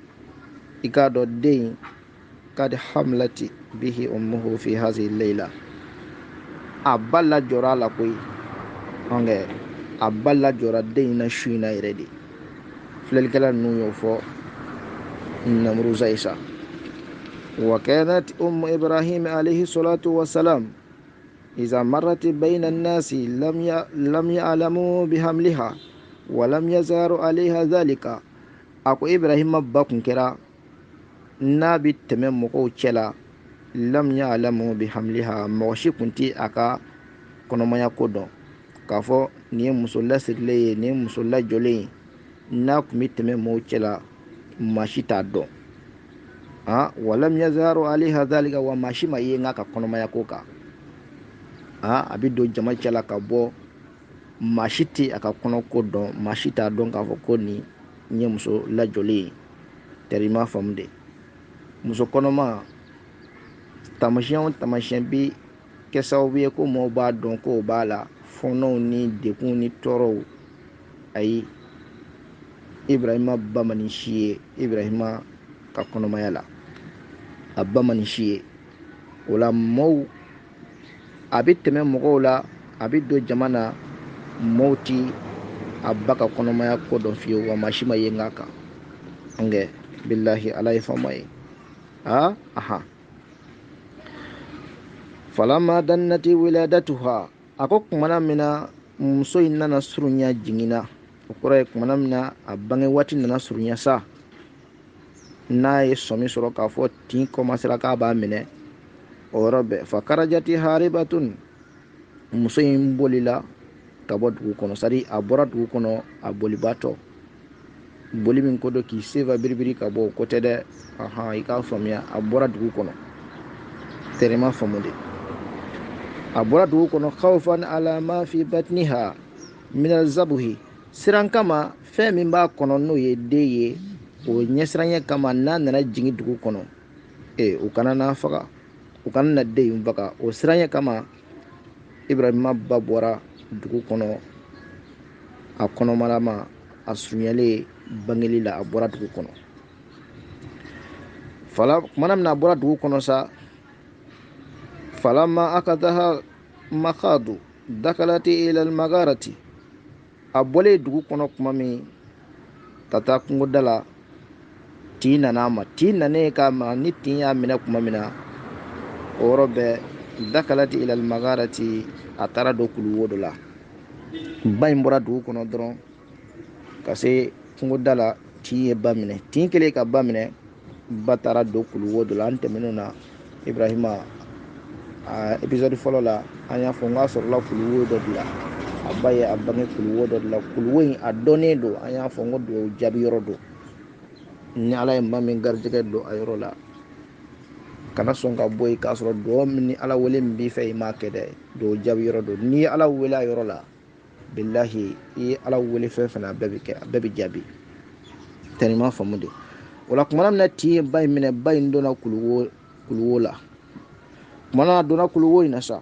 i k'a dɔn den قد حملت به أمه في هذه الليلة. a ba lajɔra a la koyi, a ba lajɔra den in na su in na yɛrɛ de. filɛlikɛla ninnu y'o fɔ Namuruza ye sa. وكانت إبراهيم عليه الصلاة والسلام إذا مرت بين الناس لم يعلموا بحملها ولم يزاروا عليها ذلك. ako Ibrahima ba kun kɛra n'a bɛ tɛmɛ mɔgɔw cɛla, lam ya'lamu bihamliha, mɔgɔ si kun tɛ a ka kɔnɔmaya ko dɔn, k'a fɔ nin ye muso lasirilen ye, nin ye muso lajɔlen ye. N'a kun bɛ tɛmɛ mɔgɔw cɛla, maa si t'a dɔn. walam yazaru alayha dhalika, wa maa si ma ye n ka kɔnɔmaya ko kan. a bɛ don jama cɛla ka bɔ maa si tɛ a ka kɔnɔko dɔn, maa si t'a dɔn k'a fɔ ko nin ye muso lajɔlen ye. Tari i m'a faamu de. Muso kɔnɔma taamasiyɛn o taamasiyɛn bi kɛ sababu ye ko maaw b'a dɔn ko o b'a la, fɔnɔw ni degun ni tɔɔrɔw. Ayi, Ibrahima ba ma nin si ye Ibrahima ka kɔnɔmaya la, a ba ma nin si ye. O la maaw, a bɛ tɛmɛ mɔgɔw la, a bɛ don jama na, maaw ti a ba ka kɔnɔmaya ko dɔn fiyewu, wa maa si ma ye n k'a kan. Nka bilahi ala ye faama ye. Aha. Falama dannati wiladatuha, a ko kumana min na muso in nana surunya jiginna, o kɔrɔ ye kumana min na a bange waati nana surunya sa, n'a ye sɔmi sɔrɔ k'a fɔ tin kɔmasera k'a b'a minɛ, o yɔrɔ bɛɛ fa karajati haribatun, muso in bolila ka bɔ dugu kɔnɔ, sadi a bɔra dugu kɔnɔ a bolibaatɔ, boli min ko don k'i sefa biribiri ka bɔ o ko tɛ dɛ. I k'a faamuya, a bɔra dugu kɔnɔ, tɛrɛma faamu de. A bɔra dugu kɔnɔ khawfan ala ma fi batniha min alzabuhi, siran kama fɛn min b'a kɔnɔ n'o ye den ye, o ɲɛsiranya kama n'a nana jigin dugu kɔnɔ, u kana n'a faga, u kana na den in faga. O siranya kama Ibrahima ba bɔra dugu kɔnɔ, a kɔnɔmalama, a surunyalen bangeli la, a bɔra dugu kɔnɔ. Kumana min na a bɔra dugu kɔnɔ sa, falama akadaha makhadu dakalati ila almagarati, a bɔlen dugu kɔnɔ kuma min ka taa kungoda la, tin nana a ma. Tin nanen k'a ma, ni tin y'a minɛ kuma min na, o yɔrɔ bɛɛ dakalati ila almagarati, a taara don kuluwo dɔ la. Ba in bɔra dugu kɔnɔ dɔrɔn ka se kungoda la, tin ye ba minɛ. Tin kɛlen ka ba minɛ, ba taara don kuluwo dɔ la. An tɛmɛn'o na Ibrahima episode fɔlɔ la, an y'a fɔ n k'a sɔrɔla kuluwo dɔ de la, a ba ye a bange kuluwo dɔ de la. Kuluwo in a dɔnnen don, an y'a fɔ n ko dugawu jaabi yɔrɔ don. Ni ala ye maa min garijɛgɛ don a yɔrɔ la, kana sɔn ka bɔ yen k'a sɔrɔ dugawu min ni ala wele min b'i fɛ i m'a kɛ dɛ. Dugawu jaabi yɔrɔ don. N'i ye ala wele a yɔrɔ la, bilahi i ye ala wele fɛn fɛn na, a bɛɛ bɛ kɛ, a bɛɛ bɛ jaabi. Tɛnima faamu de. O la kumana min na tin ye ba in minɛ, ba in donna kuluwo la. Kumana donna kuluwo in na sa,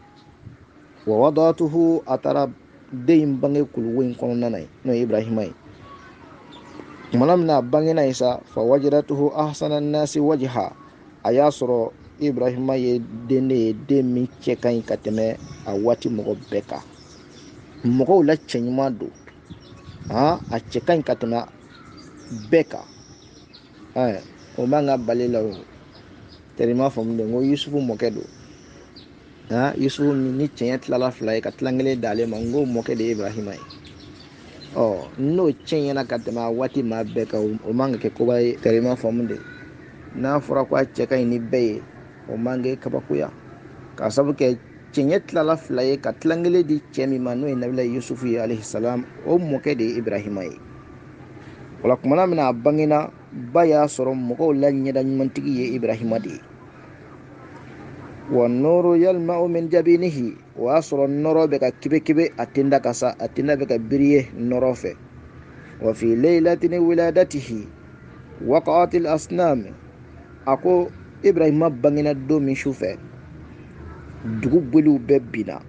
wa wadatuhu, a taara den in bange kuluwo in kɔnɔna na, n'o ye Ibrahima ye. Kumana min na a bangena ye sa, fa wajadatuhu ahsana nasi wajha, a y'a sɔrɔ Ibrahima ye den de ye, den min cɛ ka ɲi ka tɛmɛ a waati mɔgɔ bɛɛ kan. Mɔgɔw la cɛ ɲuman don, a cɛ ka ɲi ka tɛmɛ bɛɛ kan. O man ka bali la o. Tɛrima faamu de, n ko Yusufu mɔkɛ don. Yusufu min ni cɛnya tilala fila ye ka tilan kelen d'ale ma, n ko mɔkɛ de ye Ibrahima ye. N'o cɛɲɛna ka tɛmɛ a waati maa bɛɛ kan, o man ka kɛ koba ye. Tɛrima faamu de. N'a fɔra ko a cɛ ka ɲi ni bɛɛ ye, o man kɛ kabakoya. K'a sababu kɛ cɛɲɛ tilala fila ye ka tilan kelen di cɛ min ma, n'o ye nabila Yusufu ye alayhi salam, o mɔkɛ de ye Ibrahima ye. O la kumana min na a bangena, ba y'a sɔrɔ mɔgɔw la ɲɛda ɲumantigi ye Ibrahima de ye. Wa nuru yalma'u min jabinihi, o y'a sɔrɔ nɔrɔ bɛ ka kebe a tenda ka sa, a tenda bɛ ka biriye nɔrɔ fɛ. Wa fi laylatin wiladatihi waqa'atil asnam, a ko Ibrahima bangena don min su fɛ, dugu boliw bɛɛ binna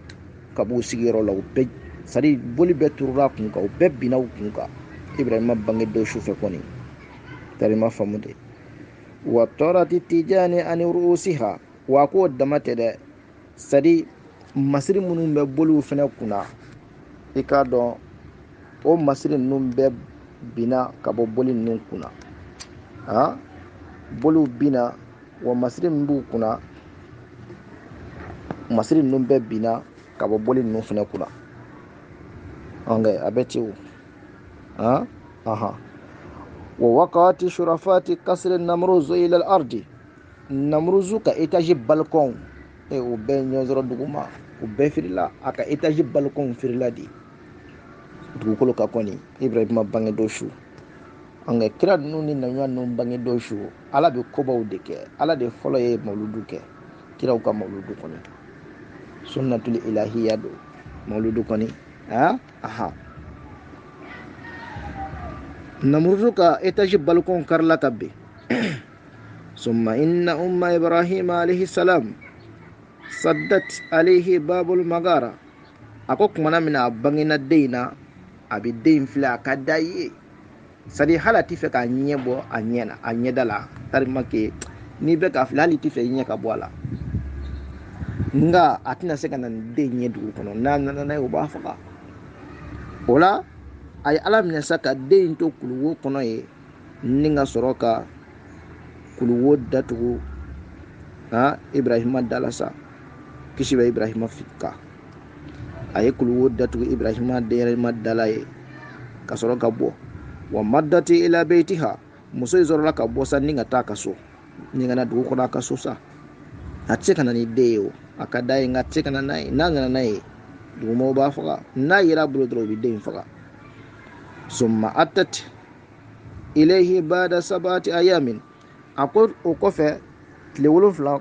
ka b'u sigiyɔrɔ la. O bɛɛ, sadi boli bɛɛ turula a kun kan, o bɛɛ binna u kun kan. Ibrahima bange don su fɛ kɔni, tarima faamu de. Wa tɔrati tijani ani ruusiha, wa ko dama tɛ dɛ, sadi masiri minnu bɛ boliw fɛnɛ kunna, i k'a dɔn o masiri ninnu bɛɛ binna ka bɔ boli ninnu kunna. Boliw binna, wa masiri min b'u kunna, masiri ninnu bɛɛ binna ka bɔ boli ninnu fɛnɛ kunna. A bɛ ci o. Wa waqati shurafati kasri namruzu ila al-ardi, namruzu ka étage balcon, o bɛɛ ɲɔsɔrɔ duguma, o bɛɛ firila, a ka étage balcon firila de dugukolo ka kɔni. Ibrahima bange don su, kira ninnu ni naɲuman ninnu bange don su, ala bɛ kobaw de kɛ. Ala de fɔlɔ ye mawludu kɛ, kiraw ka mawludu kɔni, sunnatul ilahiya don mawludu kɔni. aha namrudu ka etaji balkon karla kabbe summa inna umma ibrahim alayhi salam saddat alayhi babul magara ako kumana mina bangina deina abi dein fila kadaye sadi halati fe ka nyebo anyena anyedala tari make ni be ka fila ti fe nye ka bola nga atina se kana de nye du kono na o ba faka ola ay alam ne saka de to kuluwo kono ye ninga soroka kuluwo datu ibrahima dalasa kishiba ibrahima fikka ay kuluwo datu ibrahima de madalaye ka soroka bo wa maddati ila baitiha muso izorola ka bo sa ninga ta kaso ninga na du kono kaso sa atse kana ni deo akadai ngatse kana nai nanga nai dumo ba faka na yira bulo dro bi dein faka summa atat ilayhi ba'da sabati ayamin akor o kofe lewolo fla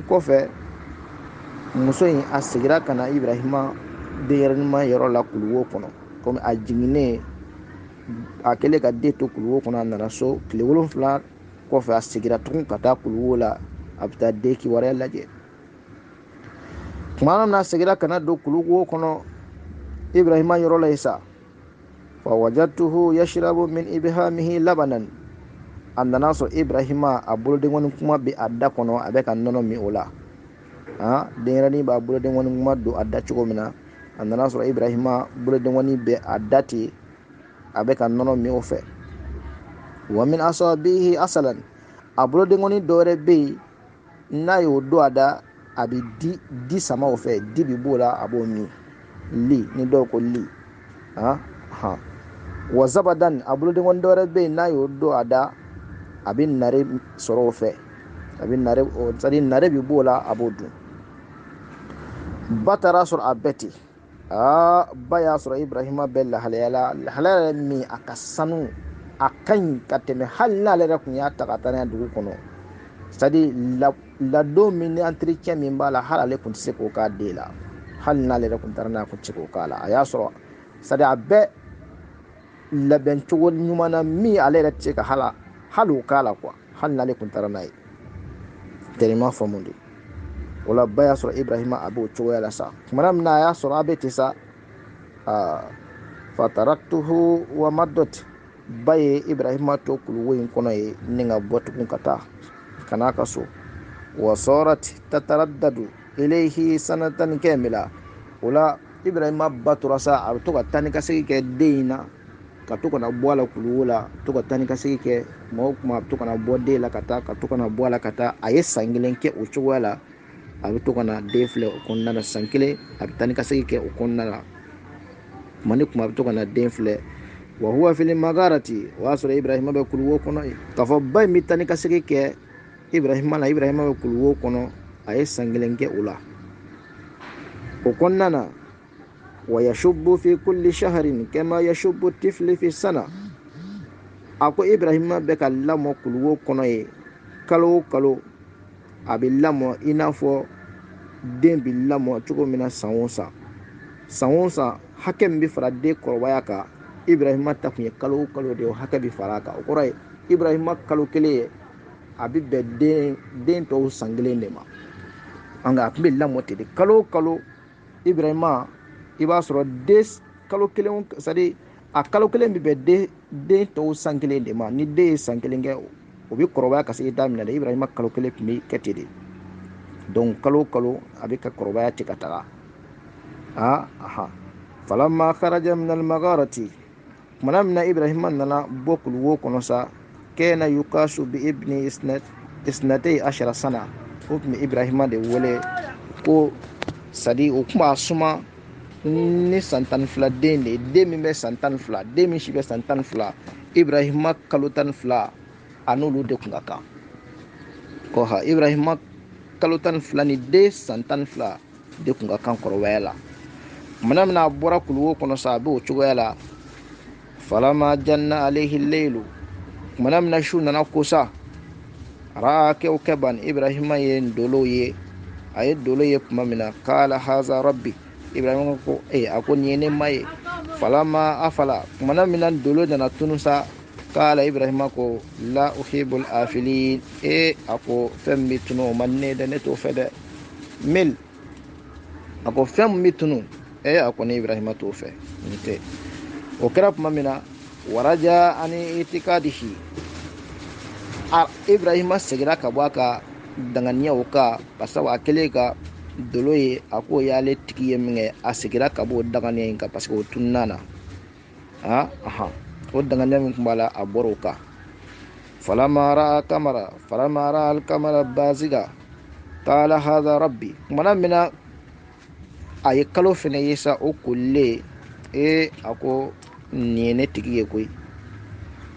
kofe muso yin asigira kana ibrahima deyarma yoro la kulwo kono comme ajingine akele ka de to kulwo kono nana so lewolo fla kofe asigira tun kata kulwo la abta de ki wara laje manam na sigira kana do kulwo kono ibrahima yoro la isa fa wajadtuhu yashrabu min ibhamihi labanan andana so ibrahima abulde woni kuma be adda kono abe kan nono mi ola de rani ba bulde woni kuma do adda chugo mina andana so ibrahima bulde woni be addati abe kan nono mi ofe wa min asabihi asalan abulde woni dore be na yo do ada abi di sama ofe di bi bola abo mi li ni do ko li wa zabadan abulde woni dore be na yo do ada abin nare soro fe abin nare o tsari nare bi bola abodu batara sur abeti baya sur ibrahima bella halala mi akasanu akan kateme halna le rakun ya takatana dugu kono sadi la do min entretien min bala halale kun se ko ka dela halna le rakun tarana ko ci ko kala aya soro sadi abbe la ben tugo nyumana mi ale retse ka halu kala kwa halna le kun tarana terima famundi wala baya sura ibrahima abu chuwela sa manam na ya sura abeti sa fataraktuhu wa maddat baye ibrahima to kulwoyin kono e ninga botukun kata kana kaso wa sarat tataraddadu ilayhi sanatan kamila wala ibrahima baturasa to ka tani kasigi ke deina ka to kana bola kulwola to ka tani kasigi ke mo kuma to kana bodde la kata ka to kana bola kata aye sangilen ke o chuwela abi to kana defle o konna sankile abi tani kasigi ke o konna mani kuma abi to kana defle wa huwa fil magarati wa sura ibrahima be kulwo kono ka fo bay mi tani kasigi ke ibrahima be kulwo kono aye sangilen ke ula o konna wa yashubbu fi kulli shahrin kama yashubbu tifli fi sana ako ibrahima be kallamo kulwo kono e kalo abi lamo inafo den bi lamo cogo mina sanwosa hakem bi fara de korwaya ka ibrahima ta kun ye kalo de hakɛ bi fara ka o kɔrɔ ye ibrahima kalo kelen abi bɛ den tɔw san kelen de ma anga a kun bɛ lamɔ ten de kalo ibrahima i b'a sɔrɔ den kalo kelen c'est-à-dire a kalo kelen bi bɛ den tɔw san kelen de ma ni den ye san kelen kɛ o bi kɔrɔbaya ka se daminɛ de ibrahima kalo kelen kun bɛ kɛ ten de donc kalo a bɛ ka kɔrɔbaya ten ka taga falamma kharaja min al-magharati mana mina ibrahima nana bɔ kuluwo kɔnɔ sa kana yukasu bi ibni isnatay ashara sana o tun bɛ ibrahima de wele ko sadi o tun b'a suma ni san 12 den de den min bɛ san 12 den min si bɛ san 12 ibrahima kalo 12 a n'olu de kun ka kan ko ibrahima kalo 12 ni den san 12 de kun ka kan kɔrɔbaya la mana mina bɔra kuluwo kɔnɔ sa a bɛ o cogoya la falama janna alayhi al-laylu mana mina su nana kosa ra'a kawkaban ibrahima ye dolo ye tuma mina kala haza rabbi Ibrahima ko ako nin ye ne ma ye. Falama afala kumana min na dolo nana tunu sa kala Ibrahima ko la uhibul afilin ako fɛn min bɛ tunu o man ne dɛ, ne t'o fɛ dɛ. Mil ako fɛn min bɛ tunu ako ne Ibrahima t'o fɛ, nin tɛ. O kɛra tuma min na waraja ani itikadihi Ibrahima segira ka bɔ a ka danganiyaw kan basabu a kɛlen ka dolo ye a k'o y'ale tigi ye min kɛ, a segira ka bɔ o danganiya in kan parce que o tununa na. O danganiya min tun b'a la a bɔra o kan. falama ra'a al-kamara baziga qala hadha rabbi kumana min na a ye kalo fɛnɛ ye sa, o kolilen a ko nin ye ne tigi ye koyi.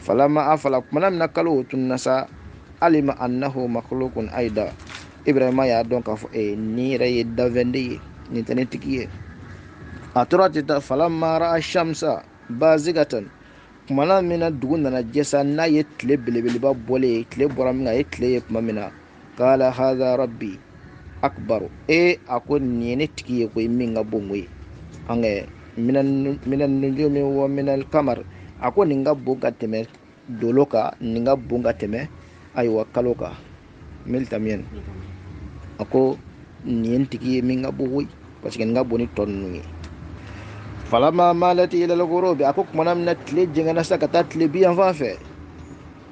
falama afala kumana min na kalo o tununa sa alima annahu makhluqun aida Ibrahima y'a dɔn k'a fɔ nin yɛrɛ ye dafɛn de ye, nin tɛ ne tigi ye. a tora ten ta falama ra'a shamsa bazigatan kumana min na dugu nana jɛ sa n'a ye tile belebeleba bɔlen ye, tile bɔra min kan a ye tile ye tuma min na qala hadha rabbi akbaru a ko nin ye ne tigi ye koyi min ka bon koyi. minan nujumi wa minal kamar a ko nin ka bon ka tɛmɛ dolo kan, nin ka bon ka tɛmɛ ayiwa kalo kan. mil tamiyɛn a ko nin ye n tigi ye min ka bon koyi parce que nin ka bon ni tɔ ninnu ye. falama malati ila al-ghurubi a ko kumana min na tile jɛngɛna sa ka taa tile bi yan fan fɛ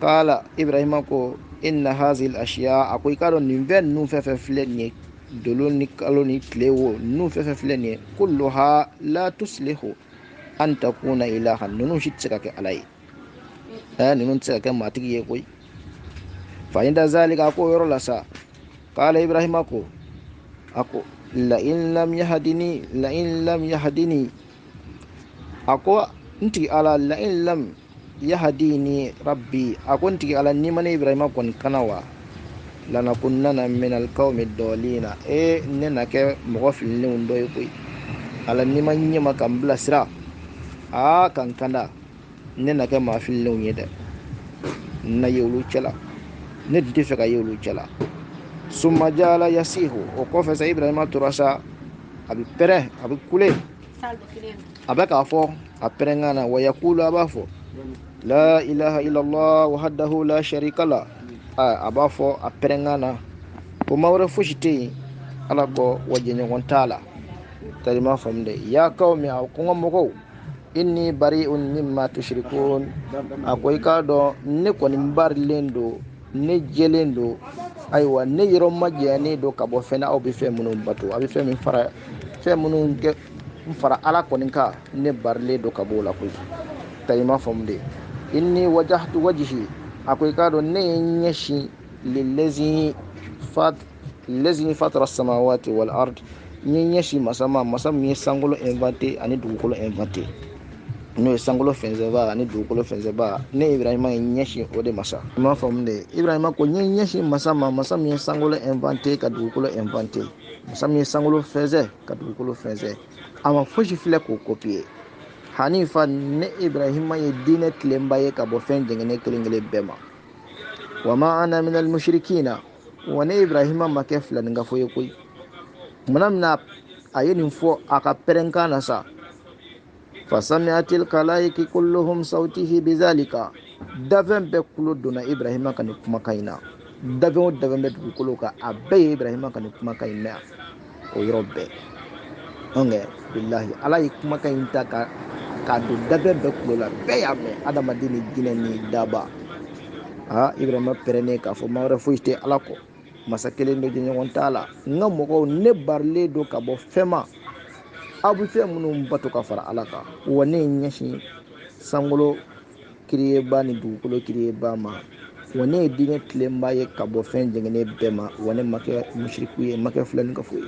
kala Ibrahima ko inna hazil ashiya a ko i k'a dɔn nin fɛn ninnu fɛn fɛn filɛ nin ye, dolo ni kalo ni tile wo ninnu fɛn fɛn filɛ nin ye, kulluha la tuslihu an takuna ilahan ninnu si tɛ se ka kɛ ala ye, ninnu tɛ se ka kɛ maatigi ye koyi. fa inda zalika a ko yɔrɔ la sa kala Ibrahima ko la in lam yahdini a ko n tigi ala la in lam yahdini rabbi a ko n tigi ala ni ma ne Ibrahima kɔni kana wa lanakunanna min alqawmi dɔlina ne na kɛ mɔgɔ fililenw dɔ ye koyi. ala ni ma ɲɛ ma ka n bilasira ka n kanda ne na kɛ maa fililenw ye dɛ, na ye olu cɛla, ne tun tɛ fɛ ka ye olu cɛla. summa jala yasihu o kɔfɛ sa Ibrahima tora sa a bɛ pɛrɛn a bɛ kule a bɛ k'a fɔ a pɛrɛnkan na wa yakulu a b'a fɔ la ilaha illallah wahdahu la sharika la a b'a fɔ a pɛrɛnkan na ko maa wɛrɛ fosi tɛ yen ala kɔ wa jɛɲɔgɔn t'a la. tari m'a faamu dɛ. ya qawmi a ko n ka mɔgɔw inni bari'un mimma tushrikun a ko i k'a dɔn ne kɔni barilen don, ne jɛlen don, ayiwa ne yɔrɔ ma jɛnnen don ka bɔ fɛn na aw bɛ fɛn minnu bato, a bɛ fɛn minnu kɛ n fara ala kɔni kan, ne barilen don ka bɔ o la koyi. tari m'a faamu de. inni wajahtu wajhi a ko i k'a dɔn ne ye n ɲɛsin lillazi fatara samawati wal ard n ye ɲɛsin masa min ye sankolo invente ani dugukolo invente, n'o ye sankolo fɛnsɛnba ani dugukolo fɛnsɛnba, ne Ibrahima ye ɲɛsin o de masa. i m'a faamu de. Ibrahima ko n ye ɲɛsin masa min ye sankolo invente ka dugukolo invente, masa min ye sankolo fɛnsɛn ka dugukolo fɛnsɛn, a ma fosi filɛ k'o copier. hanifa ne Ibrahima ye diinɛ tilenba ye ka bɔ fɛn jɛngɛnen kelen kelen bɛɛ ma. wa ma ana minal mushrikina wa ne Ibrahima ma kɛ filanin-gafo ye koyi. tumana min na a ye nin fɔ a ka pɛrɛnkan na sa fasami'atil kalaiki kulluhum sawtihi bizalika dafɛn bɛɛ kulo donna Ibrahima ka nin kumakan in na. dafɛn o dafɛn bɛ dugukolo kan a bɛɛ ye Ibrahima ka nin kumakan in mɛn o yɔrɔ bɛɛ. bilahi ala ye kumakan in ta k'a don dafɛn bɛɛ kulo la, bɛɛ y'a mɛn, adamaden ni jinɛ ni daba. Ibrahima pɛrɛnnen k'a fɔ maa wɛrɛ foyi tɛ ala kɔ, masa kelen don jɛɲɔgɔn t'a la, n ka mɔgɔw ne barilen don ka bɔ fɛn ma aw bɛ fɛn minnu bato ka fara ala kan, wa ne ye ɲɛsin sankolo kiriyeba ni dugukolo kiriyeba ma, wa ne ye diinɛ tilenba ye ka bɔ fɛn jɛngɛnnen bɛɛ ma, wa ne ma kɛ mushriku ye, ma kɛ filanni-gafo ye.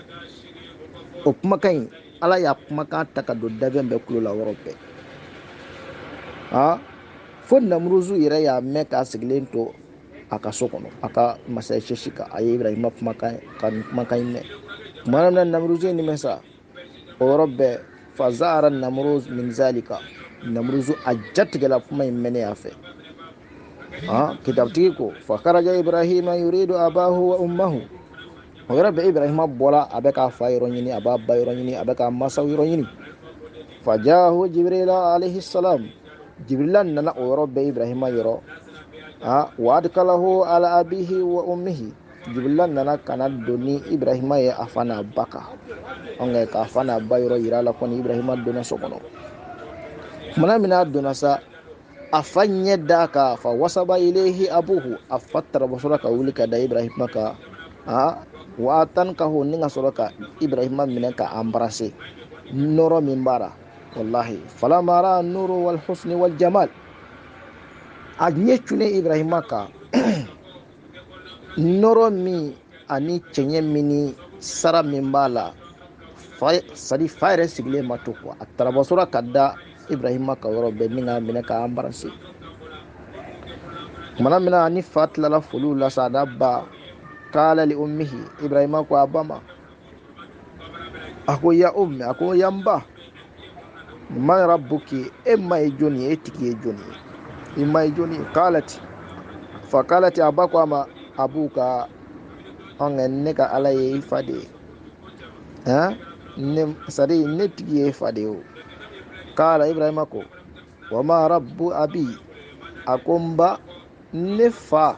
o kumakan in ala y'a kumakan ta ka don dafɛn bɛɛ kulo la yɔrɔ bɛɛ. fo namuruzu yɛrɛ y'a mɛn k'a sigilen to a ka so kɔnɔ, a ka masaya sɛsi kan, a ye Ibrahima kumakan in mɛn. tuma min na namuruzu ye nin mɛn sa, o yɔrɔ bɛɛ fa zahara namuruz min zalika, namuruzu a jatigɛla kuma in mɛnɛ a fɛ. kitabutigi ko fa kharaja Ibrahima yuridu abahu wa ummahu o yɔrɔ bɛ ibrahima bɔra a bɛ k'a fa yɔrɔ ɲini a b'a ba yɔrɔ ɲini a bɛ k'a masaw yɔrɔ ɲini fajahu jibrila alayhi salam jibrila nana o yɔrɔ bɛ ibrahima yɔrɔ wa adkalahu ala abihi wa ummihi jibrila nana kana don ni ibrahima ye a fa n'a ba kan k'a fa n'a ba yɔrɔ yira la kɔni ibrahima donna so kɔnɔ tumana min a donna sa a fa ɲɛ da ka fa wasaba ilayhi abuhu a fa tarabasɔrɔ ka wuli ka da ibrahima kan wa tankahu ni ka sɔrɔ ka ibrahima minɛ ka embrasser nɔrɔ min b'a la wallahi falamma ra'a nuru wal husni wal jamal a ɲɛ cunen ibrahima kan nɔrɔ min ani cɛɲɛ min ni sara min b'a la fa yɛrɛ sigilen ma to kuwa a tarabasɔrɔ ka da ibrahima ka yɔrɔ bɛɛ ni ka minɛ ka embrasser tumana min na ni fa tilala foliw la sa n'a ba kala li ummihi ibrahima ko a ba ma a ko ya ummi a ko ya n ba man rabbuki e ma ye jɔnni ye e tigi ye jɔnni ye i ma ye jɔnni ye fa kalati a ba ko a ma abuka ne ka ala ye i fa de ye ne tigi ye i fa de ye o kala ibrahima ko wa ma rabbu abi a ko n ba ne fa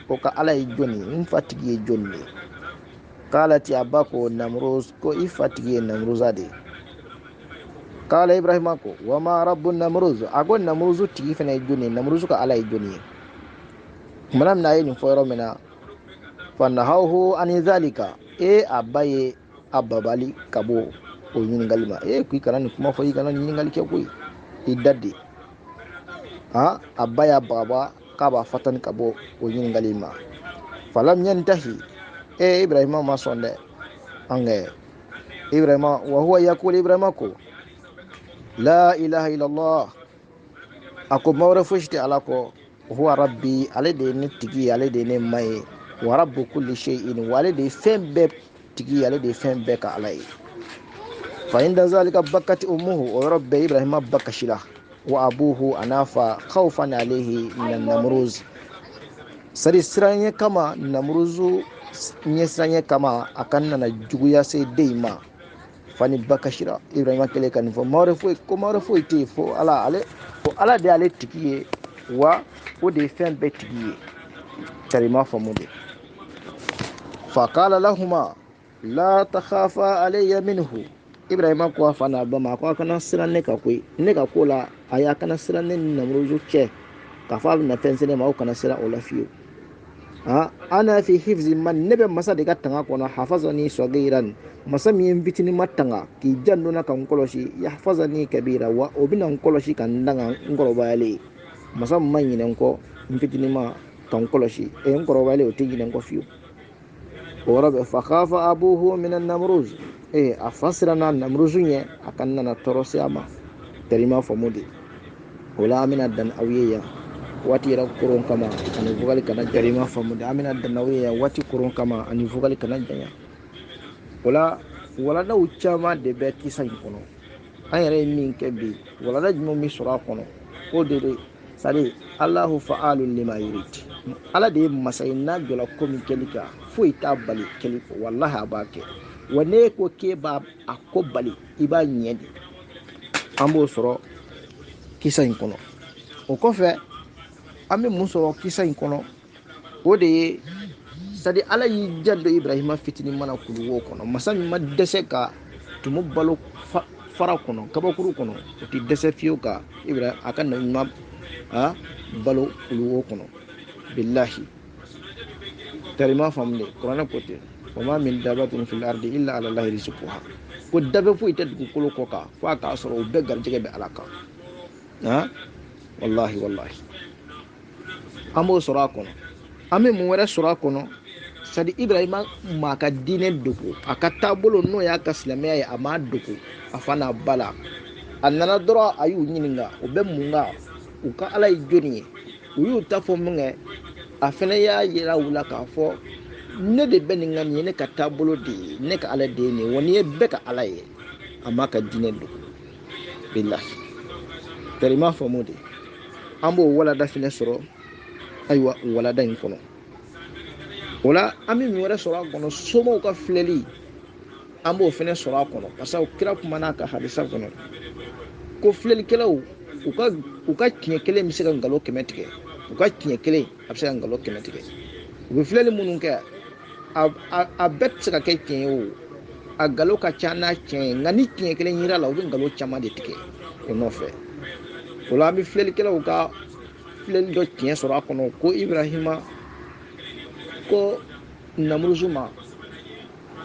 o ka ala ye jɔnni ye n fa tigi ye jɔnni ye kalati a ba ko namruz ko i fa tigi ye namruza de ye kala ibrahima ko wa ma rabbu namruz a ko namruzu tigi fana ye jɔnni ye namruzu ka ala ye jɔnni ye tumana min na a ye nin fɔ yɔrɔ min na fanahawhu ani zalika a ba ye a babali ka bɔ o ɲininkali ma ko i kana nin kuma fɔ i kana nin ɲininkali kɛ koyi i da de a ba y'a bagaba k'a b'a fatani ka bɔ o ɲininkali ma falam yantahi ibrahima ma sɔn dɛ ibrahima wa huwa yaqulu ibrahima ko la ilaha illallah a ko ma wɛrɛ fosi tɛ ala kɔ huwa rabbi ale de ye ne tigi ye ale de ye ne ma ye wa rabbu kulli shay'in wa ale de ye fɛn bɛɛ tigi ye ale de ye fɛn bɛɛ ka ala ye fa inda zalika bakati ummuhu o yɔrɔ bɛɛ ibrahima ba kasila wa abuhu a n'a fa khawfan alayhi min namruz sari siranye kama namruzu ɲɛ siranye kama a kan nana juguya se den ma fani ba kasira ibrahima kɛlen ka nin fɔ ma wɛrɛ foyi tɛ yen fo ala de y'ale tigi ye wa o de ye fɛn bɛɛ tigi ye tarima faamu de fa qala lahuma la takhafa alayya minhu ibrahima ko a fa n'a ba ma ko a kana siran ne ka koyi ne ka ko la a kana siran ne ni namruzu cɛ k'a fɔ a bɛna fɛn se ne ma aw kana siran o la fiyewu ana fi hifzi man ne bɛ masa de ka tanga kɔnɔ hafazani sagiran masa min ye n fitinin ma tanga k'i jandonna ka n kɔlɔsi yahfazani kabira wa o bɛna n kɔlɔsi ka n danga n kɔrɔbayalen masa min ma ɲinɛ n kɔ n fitinin ma ka n kɔlɔsi n kɔrɔbayalen o tɛ ɲinɛ n kɔ fiyewu o yɔrɔ bɛ fa khafa abuhu min namruz a fa siranna namruzu ɲɛ a ka nana tɔɔrɔ se a ma tarima faamu de o la an bɛna dan aw ye yan waati yɛrɛ koron kama ani vocal kana tarima faamu de an bɛna dan aw ye yan waati koron kama ani vocal kana janya o la waladaw caman de bɛ kisa in kɔnɔ an yɛrɛ ye min kɛ bi walada jumɛn bɛ sɔrɔ a kɔnɔ o de do sari Allahu fa'alu lima yurid ala de ye masa ye n'a jɔla ko min kɛli kan foyi t'a bali kɛli kɔ wallahi a b'a kɛ wa ne ko k'e b'a a ko bali i b'a ɲɛ de an b'o sɔrɔ kisa in kɔnɔ o kɔfɛ an bɛ mun sɔrɔ kisa in kɔnɔ o de ye sadi ala y'i jando ibrahima fitinin mana kulu wo kɔnɔ masa min ma dɛsɛ ka tumu balo fara kɔnɔ kabakuru kɔnɔ o tɛ dɛsɛ fiyewu ka ibrahima a ka na ɲuman balo kulu wo kɔnɔ billahi tarima faamu de kuranɛ ko ten wa ma min dabatin fil ardi illa ala allahi rizquha ko dabe foyi tɛ dugukolo kɔ kan fo a k'a sɔrɔ o bɛɛ garijɛgɛ bɛ ala kan wallahi an b'o sɔrɔ a kɔnɔ an bɛ mun wɛrɛ sɔrɔ a kɔnɔ sadi ibrahima ma ka diinɛ dogo a ka taabolo n'o y'a ka silamɛya ye a m'a dogo a fa n'a ba la a nana dɔrɔn a y'u ɲininka o bɛ mun kan u ka ala ye jɔnni ye u y'u ta fɔ mun kɛ a fana y'a yira u la k'a fɔ ne de bɛ nin ka nin ye ne ka taabolo de ye ne ka ala de ye nin ye wa nin ye bɛɛ ka ala ye a m'a ka diinɛ dogo billahi tarima faamu de an b'o walada fana sɔrɔ ayiwa walada in kɔnɔ ola ami mi wɛrɛ sɔrɔ a kɔnɔ somɔgɔw ka filɛli an b'o fɛnɛ sɔrɔ a kɔnɔ parce que kira kuma n'a ka hadisa kɔnɔ ko filɛlikɛlaw u ka tiɲɛ kelen bɛ se ka nkalon 100 tigɛ u ka tiɲɛ kelen a bɛ se ka nkalon 100 tigɛ u bɛ filɛli minnu kɛ a bɛɛ tɛ se ka kɛ tiɲɛ ye o a nkalon ka ca n'a tiɲɛ ye nka ni tiɲɛ kelen yera la u bɛ nkalon caman de tigɛ o nɔfɛ o la an bɛ filɛlikɛlaw ka filɛli dɔ tiɲɛ sɔrɔ a kɔnɔ ko ibrahima ko namuruzu ma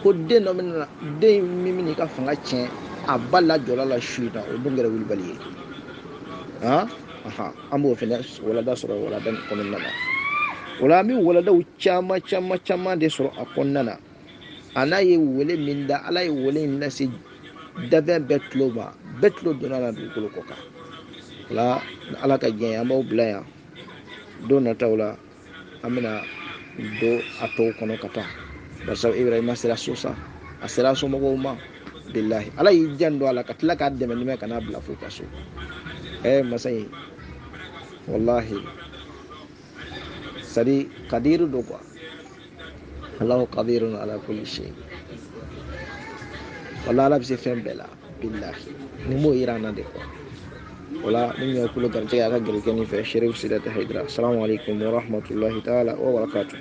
ko den dɔ bɛna den min bɛna i ka fanga tiɲɛ a ba lajɔla la su in na o dun kɛra wulibali ye an b'o fɛnɛ walada sɔrɔ walada kɔnɔna na o la an bɛ waladaw caman de sɔrɔ a kɔnɔna na a n'a ye wele min da ala ye wele in lase dabɛn bɛɛ tulo ma bɛɛ tulo donna la dugukolo kɔ kan o la ala ka diɲɛ an b'aw bila yan don nataw la an bɛna don a tɔw kɔnɔ ka taa barisa ibrahima sera so sa a sera somɔgɔw ma bilahi ala y'i jan don a la ka tila k'a dɛmɛ nimɛ ka n'a bila fo ka so masa in wallahi sadi kadiru do quoi allahu qadirun ala kulli shay wallahi ala bɛ se fɛn bɛɛ la bilahi ni m'o yira an na de quoi wala ni ɲɔ kulo garijɛgɛ a ka garijɛgɛ nin fɛ sherif sidata haidara assalamu alaikum wa rahmatullahi ta'ala wa barakatuh